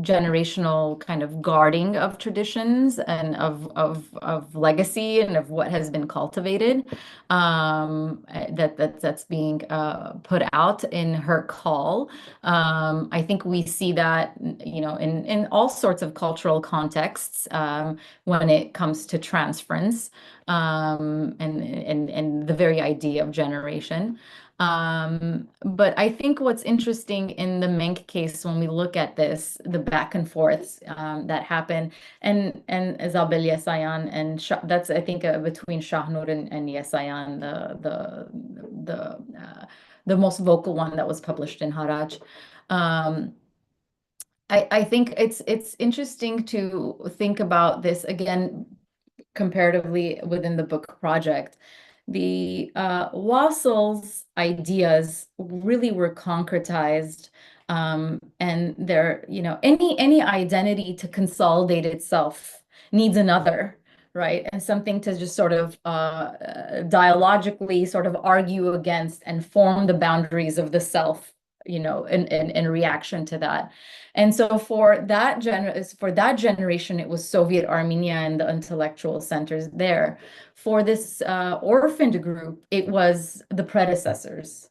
generational kind of guarding of traditions and of legacy and of what has been cultivated, that's being put out in her call. I think we see that, in all sorts of cultural contexts, when it comes to transference, and the very idea of generation. But I think what's interesting in the Menk case, when we look at this, the back and forths that happen, and Zabel Yesayan, and that's, I think, between Shahnur and Yesayan, the most vocal one that was published in Haraj. I think it's interesting to think about this again comparatively within the book project. The Wassel's ideas really were concretized, and they're, any identity to consolidate itself needs another, right? And something to just sort of dialogically sort of argue against and form the boundaries of the self, in reaction to that. And so for that generation, it was Soviet Armenia and the intellectual centers there. For this orphaned group, it was the predecessors.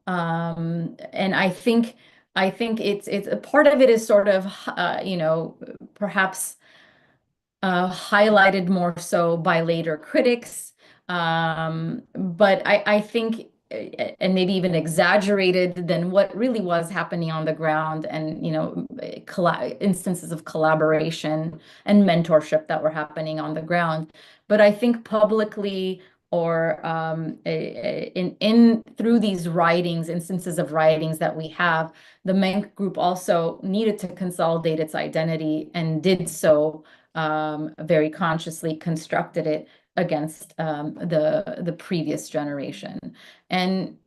And I think it's a part of it is sort of, perhaps highlighted more so by later critics. But I think, and maybe even exaggerated than what really was happening on the ground, and instances of collaboration and mentorship that were happening on the ground. But I think publicly, or in through these writings, instances of writings that we have, the Menk group also needed to consolidate its identity, and did so very consciously, constructed it against the previous generation. And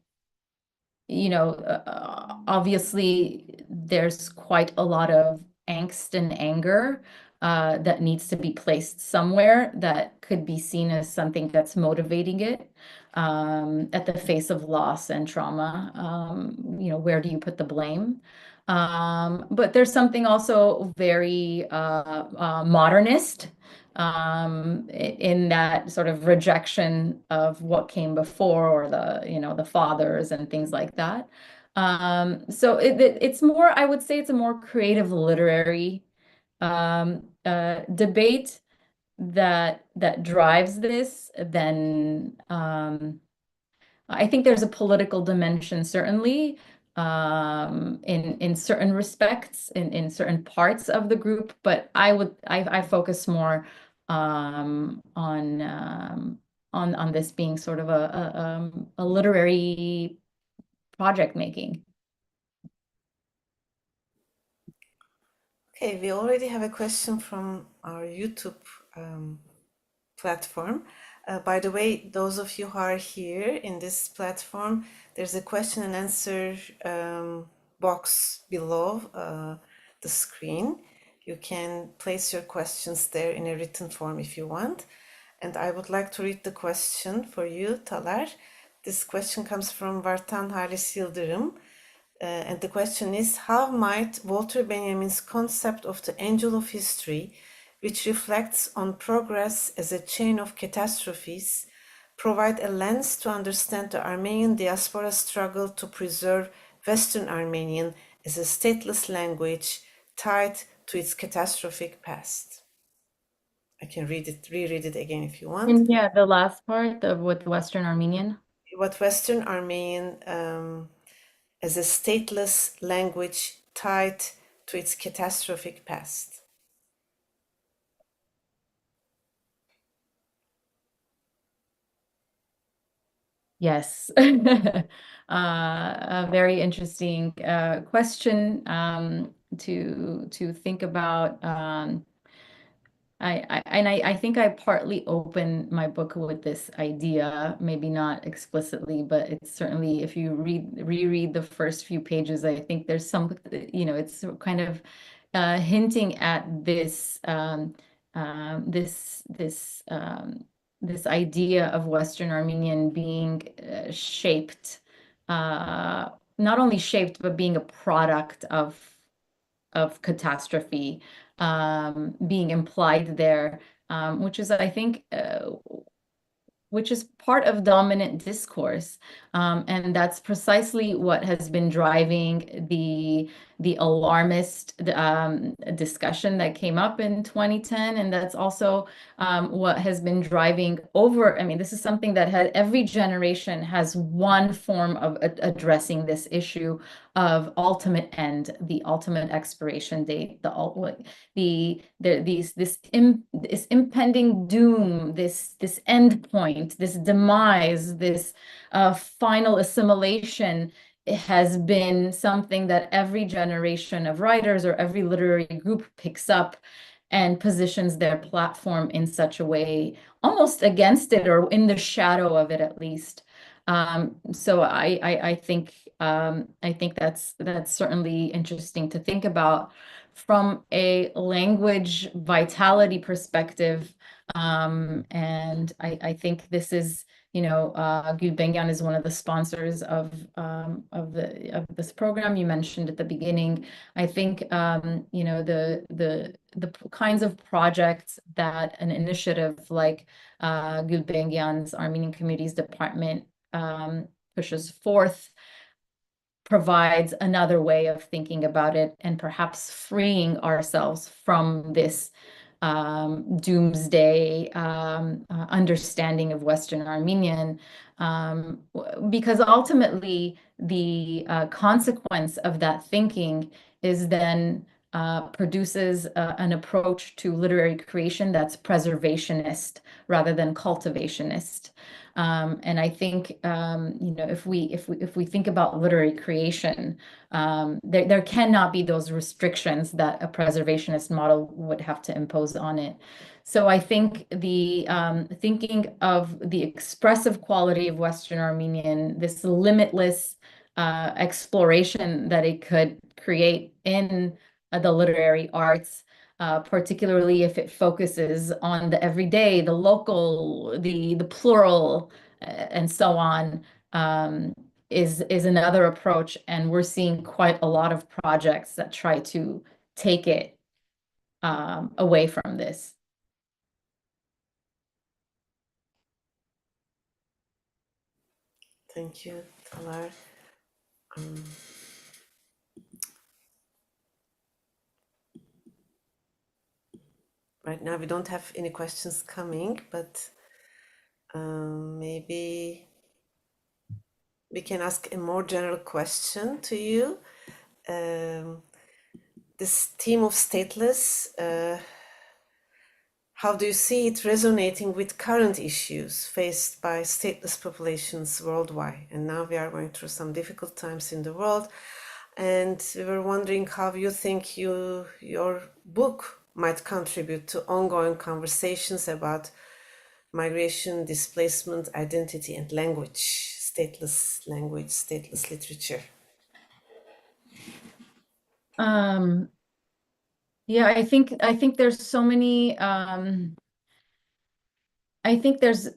obviously there's quite a lot of angst and anger that needs to be placed somewhere, that could be seen as something that's motivating it at the face of loss and trauma. Where do you put the blame? But there's something also very modernist in that sort of rejection of what came before, or the fathers and things like that. So it's more, I would say, it's a more creative literary debate that drives this than I think there's a political dimension, certainly, in certain respects, in certain parts of the group, but I focus more on this being sort of a literary project making. Okay, we already have a question from our YouTube platform. By the way, those of you who are here in this platform, there's a question and answer box below the screen. You can place your questions there in a written form if you want. And I would like to read the question for you, Talar. This question comes from Vartan Halis Yıldırım. And the question is, how might Walter Benjamin's concept of the angel of history, which reflects on progress as a chain of catastrophes, provide a lens to understand the Armenian diaspora struggle to preserve Western Armenian as a stateless language tied to its catastrophic past? I can reread it again if you want. And yeah, the last part of with Western Armenian. What Western Armenian as a stateless language tied to its catastrophic past. Yes. A very interesting question to think about. I think I partly open my book with this idea, maybe not explicitly, but it's certainly, if you reread the first few pages, I think there's some, it's kind of hinting at this this idea of Western Armenian being shaped, not only shaped, but being a product of catastrophe being implied there, which is, I think, which is part of dominant discourse. And that's precisely what has been driving the alarmist discussion that came up in 2010. And that's also what has been driving I mean, this is something that every generation has one form of addressing this issue of ultimate end, the ultimate expiration date, this impending doom, this end point, this demise, this final assimilation. It has been something that every generation of writers or every literary group picks up and positions their platform in such a way, almost against it or in the shadow of it, at least. So I think that's certainly interesting to think about from a language vitality perspective. And I think this is, Gulbenkian is one of the sponsors of this program you mentioned at the beginning. I think the kinds of projects that an initiative like Gulbenkian's Armenian Communities Department pushes forth provides another way of thinking about it and perhaps freeing ourselves from this doomsday understanding of Western Armenian, because ultimately the consequence of that thinking is then produces an approach to literary creation that's preservationist rather than cultivationist. And I think if we think about literary creation, there cannot be those restrictions that a preservationist model would have to impose on it. So I think the thinking of the expressive quality of Western Armenian, this limitless exploration that it could create in the literary arts, particularly if it focuses on the everyday, the local, the plural, and so on, is another approach. And we're seeing quite a lot of projects that try to take it away from this. Thank you, Talar. Right now we don't have any questions coming, but maybe we can ask a more general question to you. This theme of stateless, how do you see it resonating with current issues faced by stateless populations worldwide? And now we are going through some difficult times in the world, and we were wondering how you think your book might contribute to ongoing conversations about migration, displacement, identity, and language, stateless language, stateless literature. Yeah, I think there's so many I think there's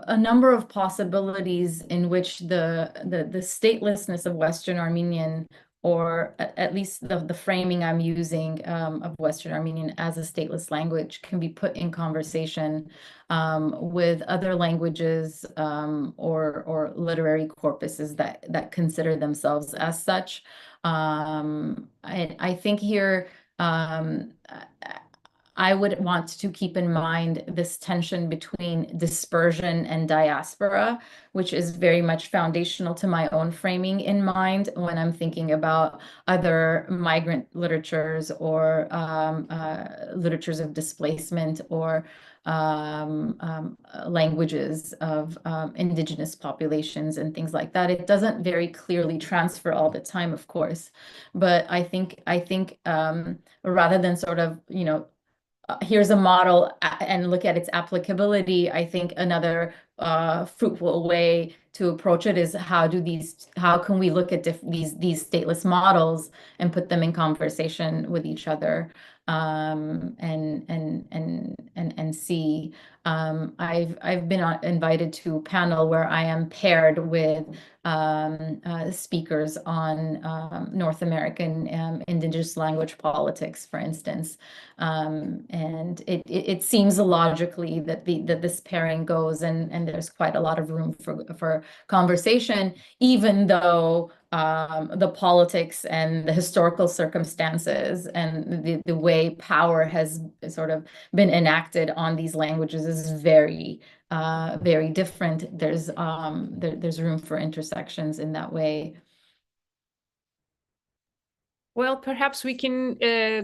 a number of possibilities in which the statelessness of Western Armenian, or at least the framing I'm using of Western Armenian as a stateless language, can be put in conversation with other languages or literary corpuses that consider themselves as such. I think here um, I would want to keep in mind this tension between dispersion and diaspora, which is very much foundational to my own framing in mind when I'm thinking about other migrant literatures or literatures of displacement or languages of indigenous populations and things like that. It doesn't very clearly transfer all the time, of course, but I think rather than sort of, here's a model and look at its applicability, I think another fruitful way to approach it is how can we look at these stateless models and put them in conversation with each other, and see. I've been invited to a panel where I am paired with speakers on North American indigenous language politics, for instance. And it seems logically that this pairing goes, and there's quite a lot of room for conversation, even though the politics and the historical circumstances and the way power has sort of been enacted on these languages is very different. There's room for intersections in that way. Well, perhaps we can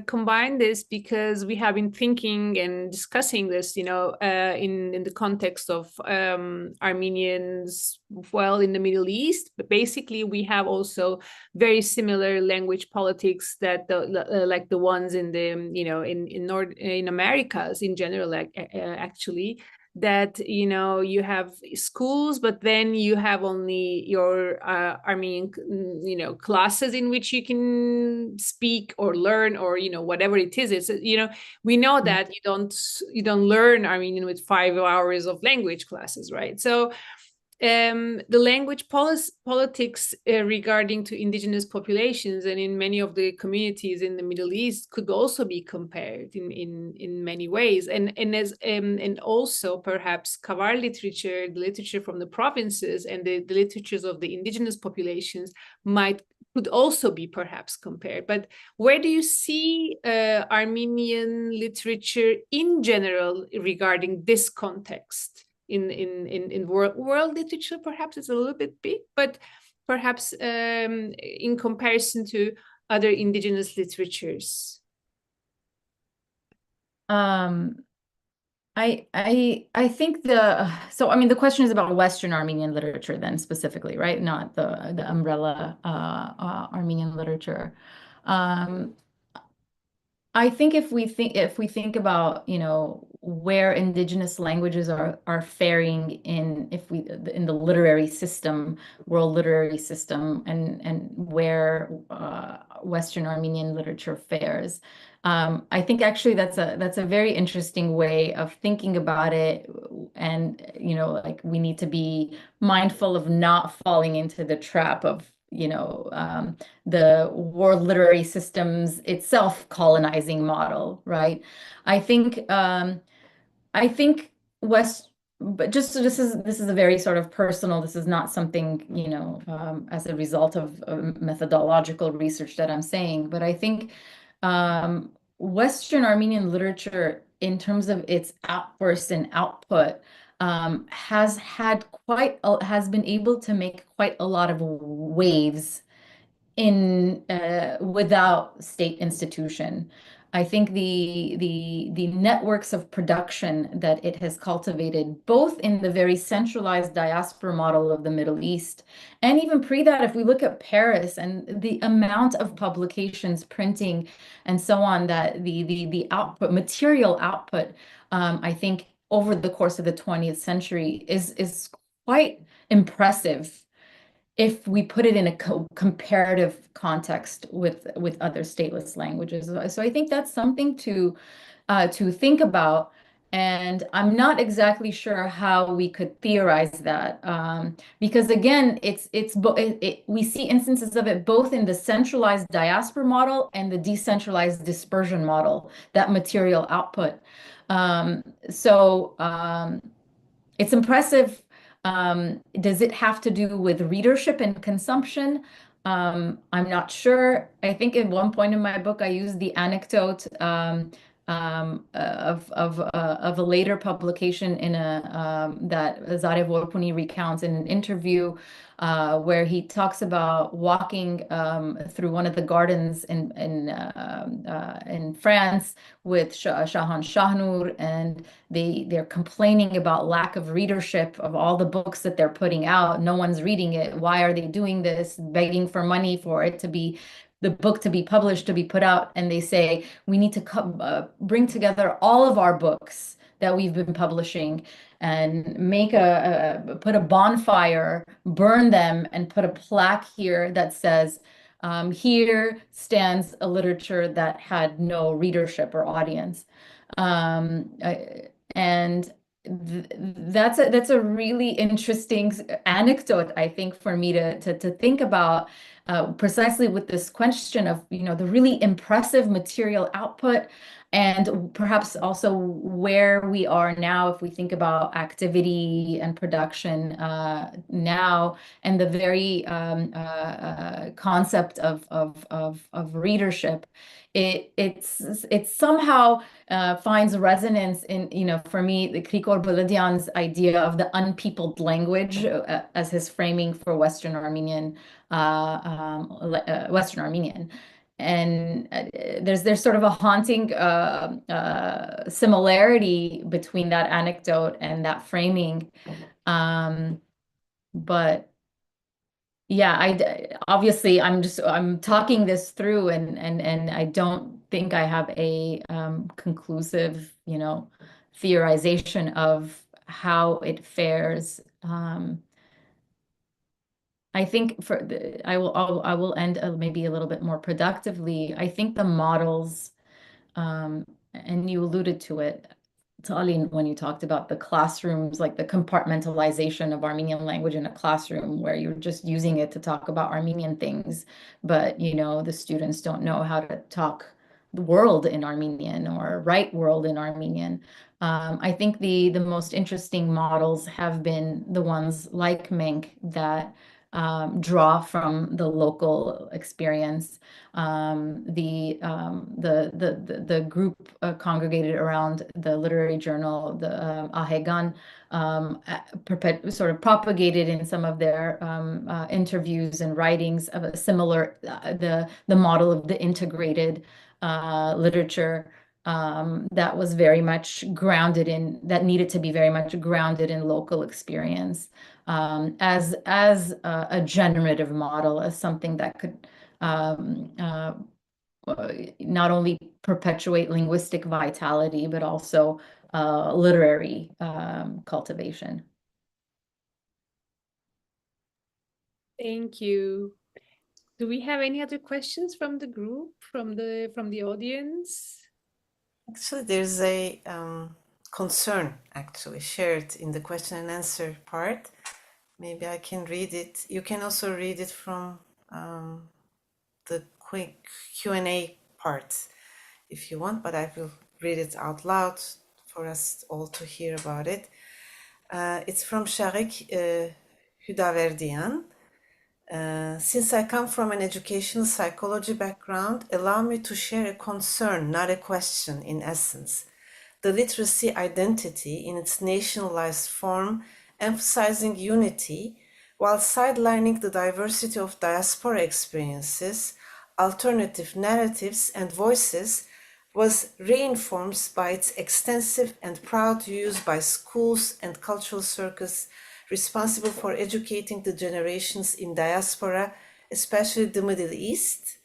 combine this, because we have been thinking and discussing this, in the context of Armenians, well, in the Middle East. But basically, we have also very similar language politics that like the ones in the in Americas in general, like actually. That you have schools, but then you have only your Armenian classes in which you can speak or learn, or whatever it is. It's we know that you don't learn Armenian with 5 hours of language classes, right? So the language politics regarding to indigenous populations and in many of the communities in the Middle East could also be compared in many ways, and also perhaps Kavar literature, the literature from the provinces, and the literatures of the indigenous populations could also be perhaps compared. But where do you see Armenian literature in general regarding this context? In world literature, perhaps it's a little bit big, but perhaps in comparison to other indigenous literatures. I think the question is about Western Armenian literature then specifically, right? Not the umbrella Armenian literature. I think if we think about, where indigenous languages are faring in the literary system, world literary system, and where Western Armenian literature fares, I think actually that's a very interesting way of thinking about it. And like, we need to be mindful of not falling into the trap of the world literary systems itself colonizing model, right? I think I think West, but just so this is a very sort of personal. This is not something as a result of methodological research that I'm saying, but I think Western Armenian literature, in terms of its outburst and output, has been able to make quite a lot of waves in without state institution. I think the networks of production that it has cultivated, both in the very centralized diaspora model of the Middle East, and even pre that, if we look at Paris and the amount of publications, printing, and so on, that the output, material output, I think over the course of the 20th century is quite impressive. if we put it in a comparative context with other stateless languages. So I think that's something to think about. And I'm not exactly sure how we could theorize that, because again, we see instances of it both in the centralized diaspora model and the decentralized dispersion model, that material output. It's impressive. Does it have to do with readership and consumption? I'm not sure. I think at one point in my book, I used the anecdote of a later publication in that Zare Vorpuni recounts in an interview, where he talks about walking through one of the gardens in France with Shahan Shahnur, and they're complaining about lack of readership of all the books that they're putting out. No one's reading it. Why are they doing this? Begging for money for it to be the book to be published, to be put out. And they say, we need to bring together all of our books that we've been publishing and put a bonfire, burn them, and put a plaque here that says, here stands a literature that had no readership or audience. And that's a really interesting anecdote, I think, for me to think about, precisely with this question of, the really impressive material output, and perhaps also where we are now if we think about activity and production now, and the very concept of readership. It somehow finds resonance in, for me, the Krikor Beledian's idea of the unpeopled language as his framing for Western Armenian. And there's sort of a haunting similarity between that anecdote and that framing. But yeah, obviously I'm talking this through, and I don't think I have a conclusive, theorization of how it fares. I think I will end maybe a little bit more productively. I think the models, and you alluded to it, Talin, when you talked about the classrooms, like the compartmentalization of Armenian language in a classroom where you're just using it to talk about Armenian things, but the students don't know how to talk the world in Armenian or write world in Armenian. I think the most interesting models have been the ones like Menk that draw from the local experience. The group congregated around the literary journal, the Ahegan, sort of propagated in some of their interviews and writings of a similar, the model of the integrated literature that was very much grounded in, that needed to be very much grounded in local experience, as a generative model, as something that could not only perpetuate linguistic vitality, but also literary cultivation. Thank you. Do we have any other questions from the group, from the audience? Actually, there's a concern actually shared in the question and answer part. Maybe I can read it. You can also read it from the quick Q&A part if you want, but I will read it out loud for us all to hear about it. It's from Sharik Hudaverdian. Since I come from an educational psychology background, allow me to share a concern, not a question in essence. The literacy identity in its nationalized form, emphasizing unity, while sidelining the diversity of diaspora experiences, alternative narratives and voices, was reinforced by its extensive and proud use by schools and cultural circles responsible for educating the generations in diaspora, especially the Middle East.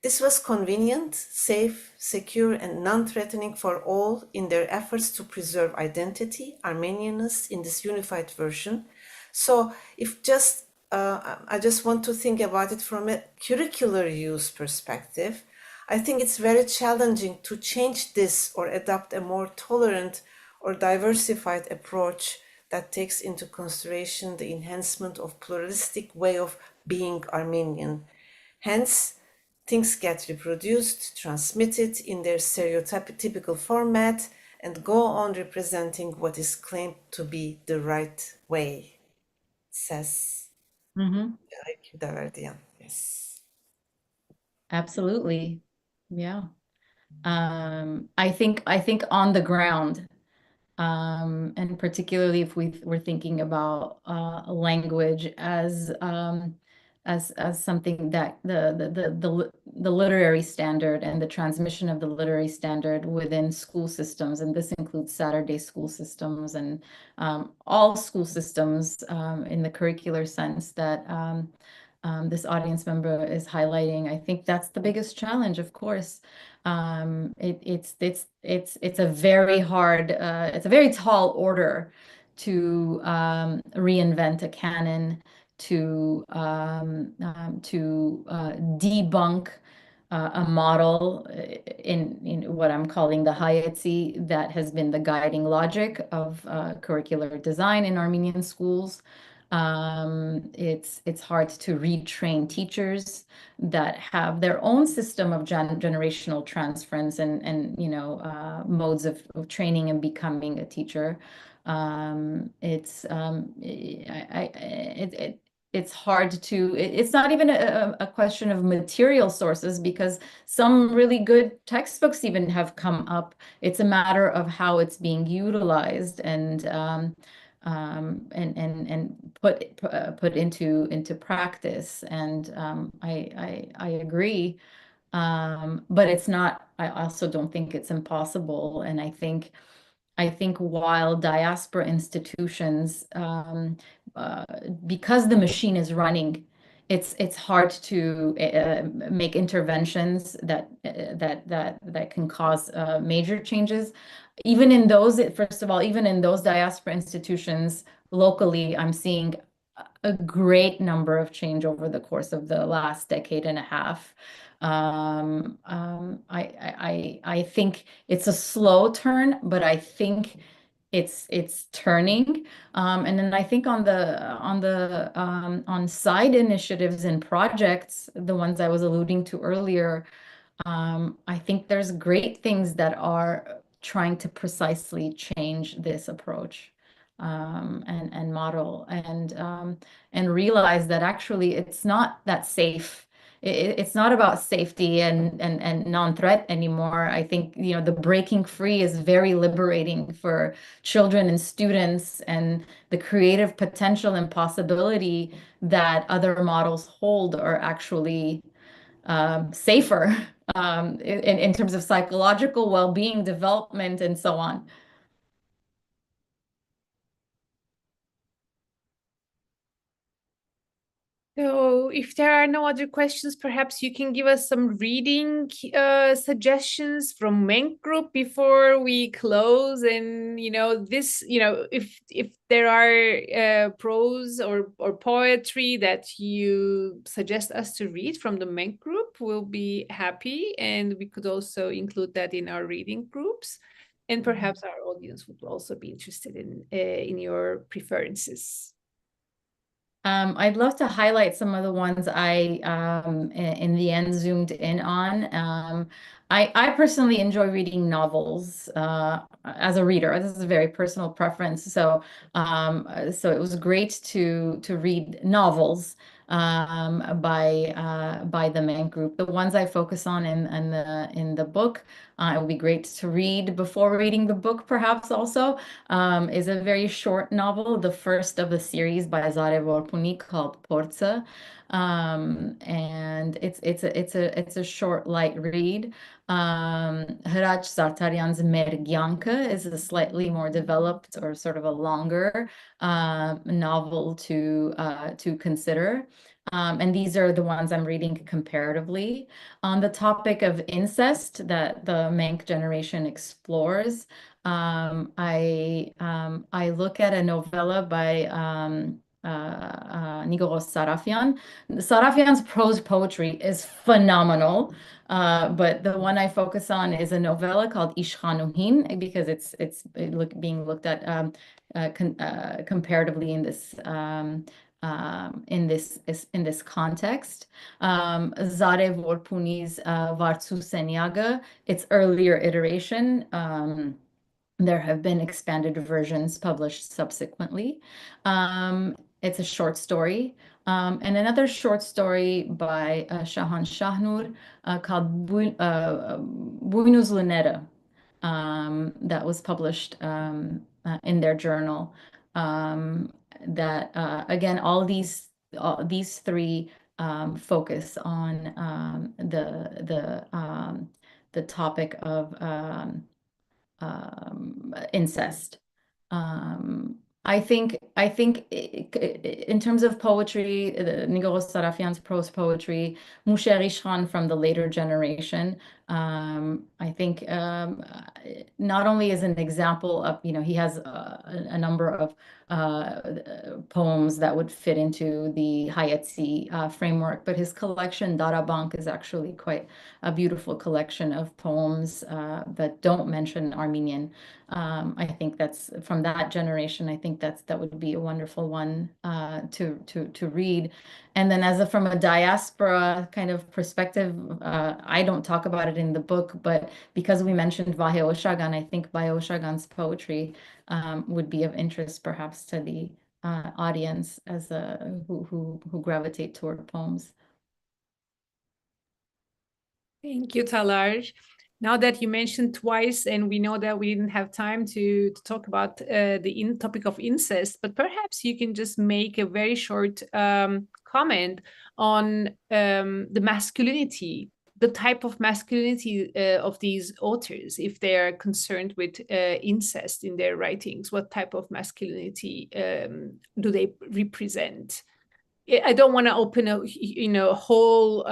This was convenient, safe, secure, and non-threatening for all in their efforts to preserve identity, Armenianness in this unified version. So if just I just want to think about it from a curricular use perspective. I think it's very challenging to change this or adopt a more tolerant or diversified approach that takes into consideration the enhancement of pluralistic way of being Armenian. Hence, things get reproduced, transmitted in their stereotypical format, and go on representing what is claimed to be the right way, says Dalardian. Yes. Absolutely. Yeah. I think on the ground, and particularly if we're thinking about language as something that the literary standard and the transmission of the literary standard within school systems, and this includes Saturday school systems and all school systems in the curricular sense that this audience member is highlighting. I think that's the biggest challenge, of course. It's a very hard, it's a very tall order to reinvent a canon, to debunk a model in what I'm calling the Hayetsi that has been the guiding logic of curricular design in Armenian schools. It's hard to retrain teachers that have their own system of generational transference and modes of training and becoming a teacher. It's hard to, it's not even a question of material sources because some really good textbooks even have come up. It's a matter of how it's being utilized and put into practice. And I agree. But it's not, I also don't think it's impossible. And I think while diaspora institutions, because the machine is running, it's hard to make interventions that can cause major changes. Even in those, first of all, even in those diaspora institutions locally, I'm seeing a great number of change over the course of the last decade and a half. I think it's a slow turn, but I think it's turning. And then I think on side initiatives and projects, the ones I was alluding to earlier, I think there's great things that are trying to precisely change this approach and model and realize that actually it's not that safe. It's not about safety and non-threat anymore. I think, the breaking free is very liberating for children and students, and the creative potential and possibility that other models hold are actually safer in terms of psychological well-being, development, and so on. So if there are no other questions, perhaps you can give us some reading suggestions from Menk Group before we close. And if there are prose or poetry that you suggest us to read from the Menk Group, we'll be happy, and we could also include that in our reading groups. And perhaps our audience would also be interested in your preferences. I'd love to highlight some of the ones I, in the end, zoomed in on. I personally enjoy reading novels as a reader. This is a very personal preference. So it was great to read novels by the Mank Group. The ones I focus on in the book, it would be great to read before reading the book, perhaps also, is a very short novel, the first of the series by Zare Vorpuni called Porță. And it's a short, light read. Hraç Zartaryan's Mergyanka is a slightly more developed or sort of a longer novel to consider. And these are the ones I'm reading comparatively. On the topic of incest that the Mank generation explores, I look at a novella by Nigoros Sarafyan. Sarafyan's prose poetry is phenomenal, but the one I focus on is a novella called Ish Chanuhin, because it's being looked at comparatively in this in this context. Zare Vorpuni's Vartsu Senyaga, its earlier iteration. There have been expanded versions published subsequently. It's a short story. And another short story by Shahan Shahnur called Buinuz Lunera, that was published in their journal. That again, all these three focus on the topic of incest. I think in terms of poetry, Nigoros Sarafyan's prose poetry, Moshe Rishon from the later generation, I think not only is an example of, he has a number of poems that would fit into the Hayatzi framework, but his collection, Darabank, is actually quite a beautiful collection of poems that don't mention Armenian. I think that's from that generation. I think that would be a wonderful one to read. And then from a diaspora kind of perspective, I don't talk about it in the book, but because we mentioned Vahe Oshagan, I think Vahe Oshagan's poetry would be of interest perhaps to the audience as who gravitate toward poems. Thank you, Talar. Now that you mentioned twice, and we know that we didn't have time to talk about the topic of incest, but perhaps you can just make a very short comment on the masculinity, the type of masculinity of these authors, if they're concerned with incest in their writings. What type of masculinity do they represent? I don't want to open a whole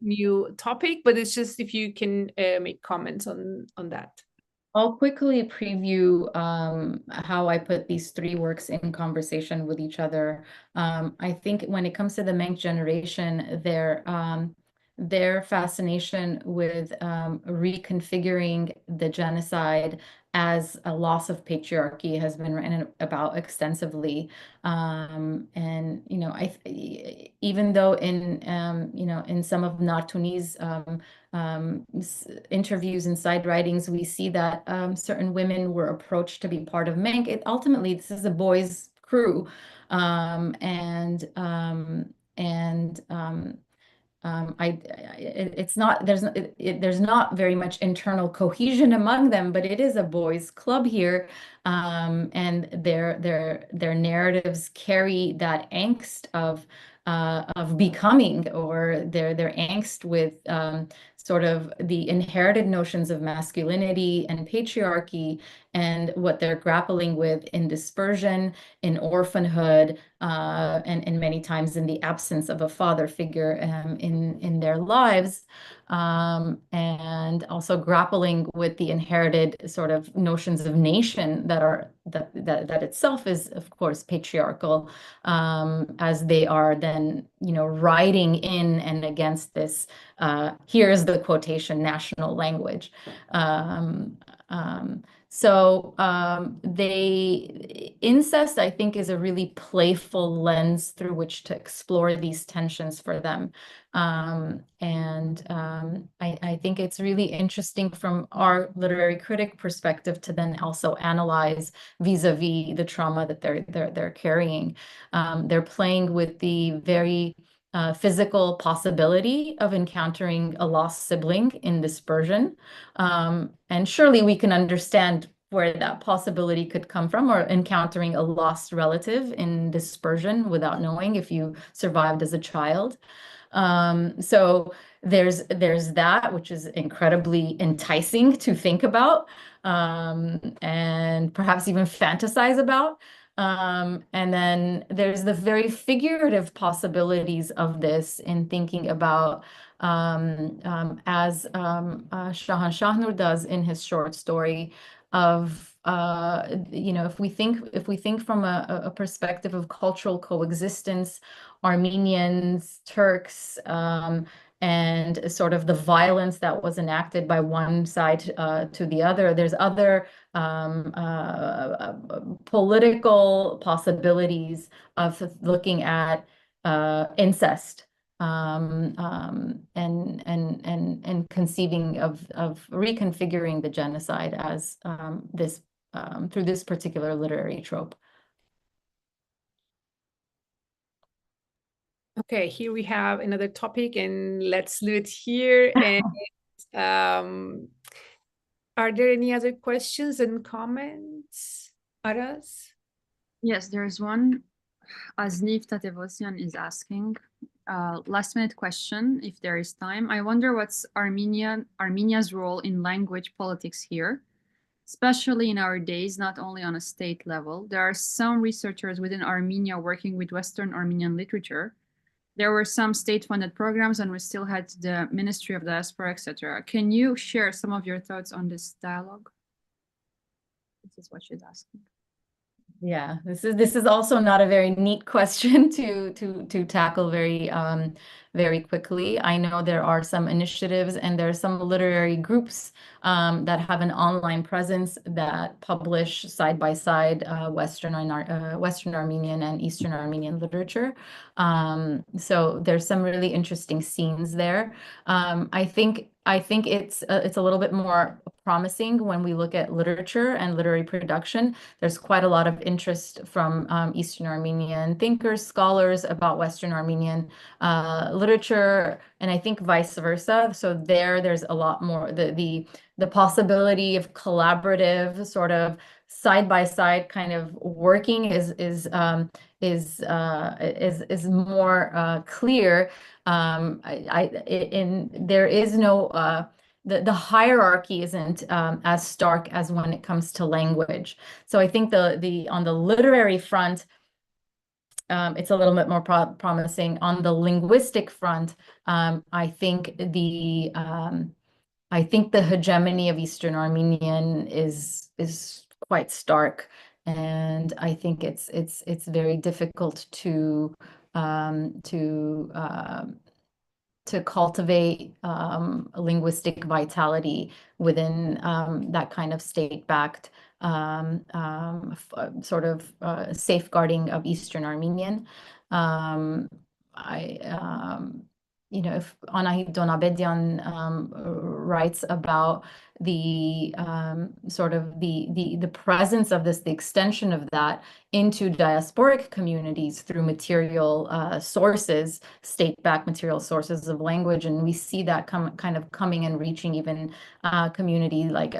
new topic, but it's just if you can make comments on that. I'll quickly preview how I put these three works in conversation with each other. I think when it comes to the Menk generation, their fascination with reconfiguring the genocide as a loss of patriarchy has been written about extensively. And even though in in some of Nartuni's interviews and side writings, we see that certain women were approached to be part of Menk. Ultimately, this is a boys' crew, there's not very much internal cohesion among them, but it is a boys' club here, and their narratives carry that angst of becoming, or their angst with sort of the inherited notions of masculinity and patriarchy, and what they're grappling with in dispersion, in orphanhood, and many times in the absence of a father figure in their lives, and also grappling with the inherited sort of notions of nation that itself is, of course, patriarchal, as they are then riding in and against this. Here's the quotation, national language. Incest, I think, is a really playful lens through which to explore these tensions for them. I think it's really interesting from our literary critic perspective to then also analyze vis-a-vis the trauma that they're carrying. They're playing with the very physical possibility of encountering a lost sibling in dispersion. And surely we can understand where that possibility could come from, or encountering a lost relative in dispersion without knowing if you survived as a child. So there's that, which is incredibly enticing to think about, and perhaps even fantasize about. And then there's the very figurative possibilities of this in thinking about, as Shahan Shahnur does in his short story, of if we think from a perspective of cultural coexistence, Armenians, Turks, and sort of the violence that was enacted by one side to the other, there's other political possibilities of looking at incest, and conceiving of reconfiguring the genocide as this through this particular literary trope. Okay, here we have another topic, and let's do it here. And are there any other questions and comments, Aras? Yes, there's one. Aznif Tatevosyan is asking, last minute question, if there is time. I wonder what's Armenia's role in language politics here, especially in our days, not only on a state level. There are some researchers within Armenia working with Western Armenian literature. There were some state-funded programs, and we still had the Ministry of Diaspora, etc. Can you share some of your thoughts on this dialogue? This is what she's asking. Yeah, this is also not a very neat question to tackle very quickly. I know there are some initiatives and there are some literary groups that have an online presence that publish side by side Western Armenian and Eastern Armenian literature. So there's some really interesting scenes there. I think it's a little bit more promising when we look at literature and literary production. There's quite a lot of interest from Eastern Armenian thinkers, scholars about Western Armenian literature, and I think vice versa. So there's a lot more the possibility of collaborative sort of side by side kind of working is more clear. There is no the hierarchy isn't as stark as when it comes to language. So I think on the literary front, it's a little bit more promising. On the linguistic front, I think the hegemony of Eastern Armenian is quite stark, and I think it's very difficult to cultivate linguistic vitality within that kind of state-backed sort of safeguarding of Eastern Armenian. If Anahit Donabedian writes about the sort of the presence of this, the extension of that into diasporic communities through material sources, state-backed material sources of language, and we see that kind of coming and reaching even a community like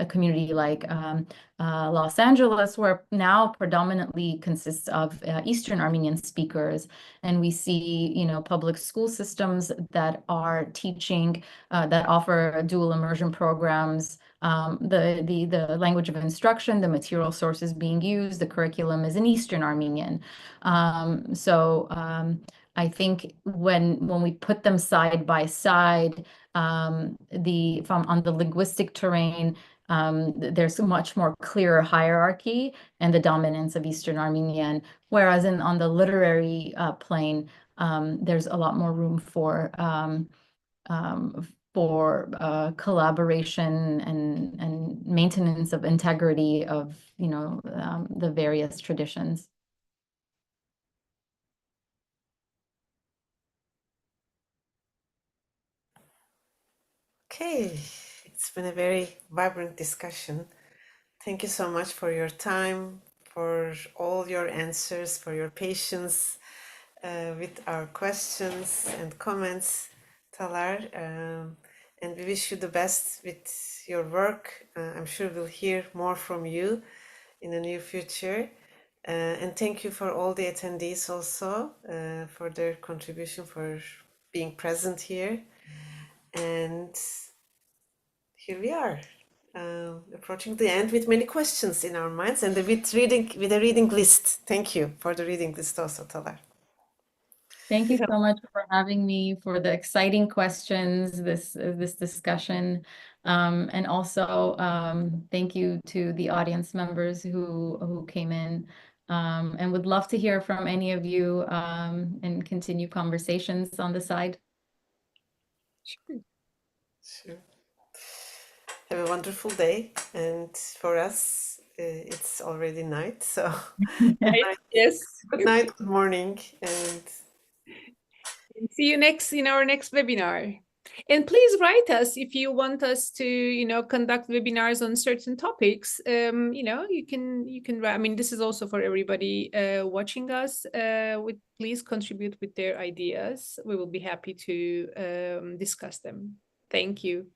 Los Angeles, where now predominantly consists of Eastern Armenian speakers, and we see public school systems that are teaching that offer dual immersion programs. The language of instruction, the material sources being used, the curriculum is in Eastern Armenian. I think when we put them side by side, on the linguistic terrain, there's a much more clearer hierarchy and the dominance of Eastern Armenian, whereas on the literary plane, there's a lot more room for collaboration and maintenance of integrity of the various traditions. Okay, it's been a very vibrant discussion. Thank you so much for your time, for all your answers, for your patience with our questions and comments, Talar. And we wish you the best with your work. I'm sure we'll hear more from you in the near future. And thank you for all the attendees also for their contribution, for being present here. And here we are, approaching the end with many questions in our minds and with a reading list. Thank you for the reading list also, Talar. Thank you so much for having me, for the exciting questions, this discussion, and also thank you to the audience members who came in, and would love to hear from any of you and continue conversations on the side. Sure. Have a wonderful day, and for us, it's already night. So, Right? Yes. good night, good morning, and See you in our next webinar. And please write us if you want us to, conduct webinars on certain topics. You can write. I mean, this is also for everybody watching us. Please contribute with their ideas. We will be happy to discuss them. Thank you.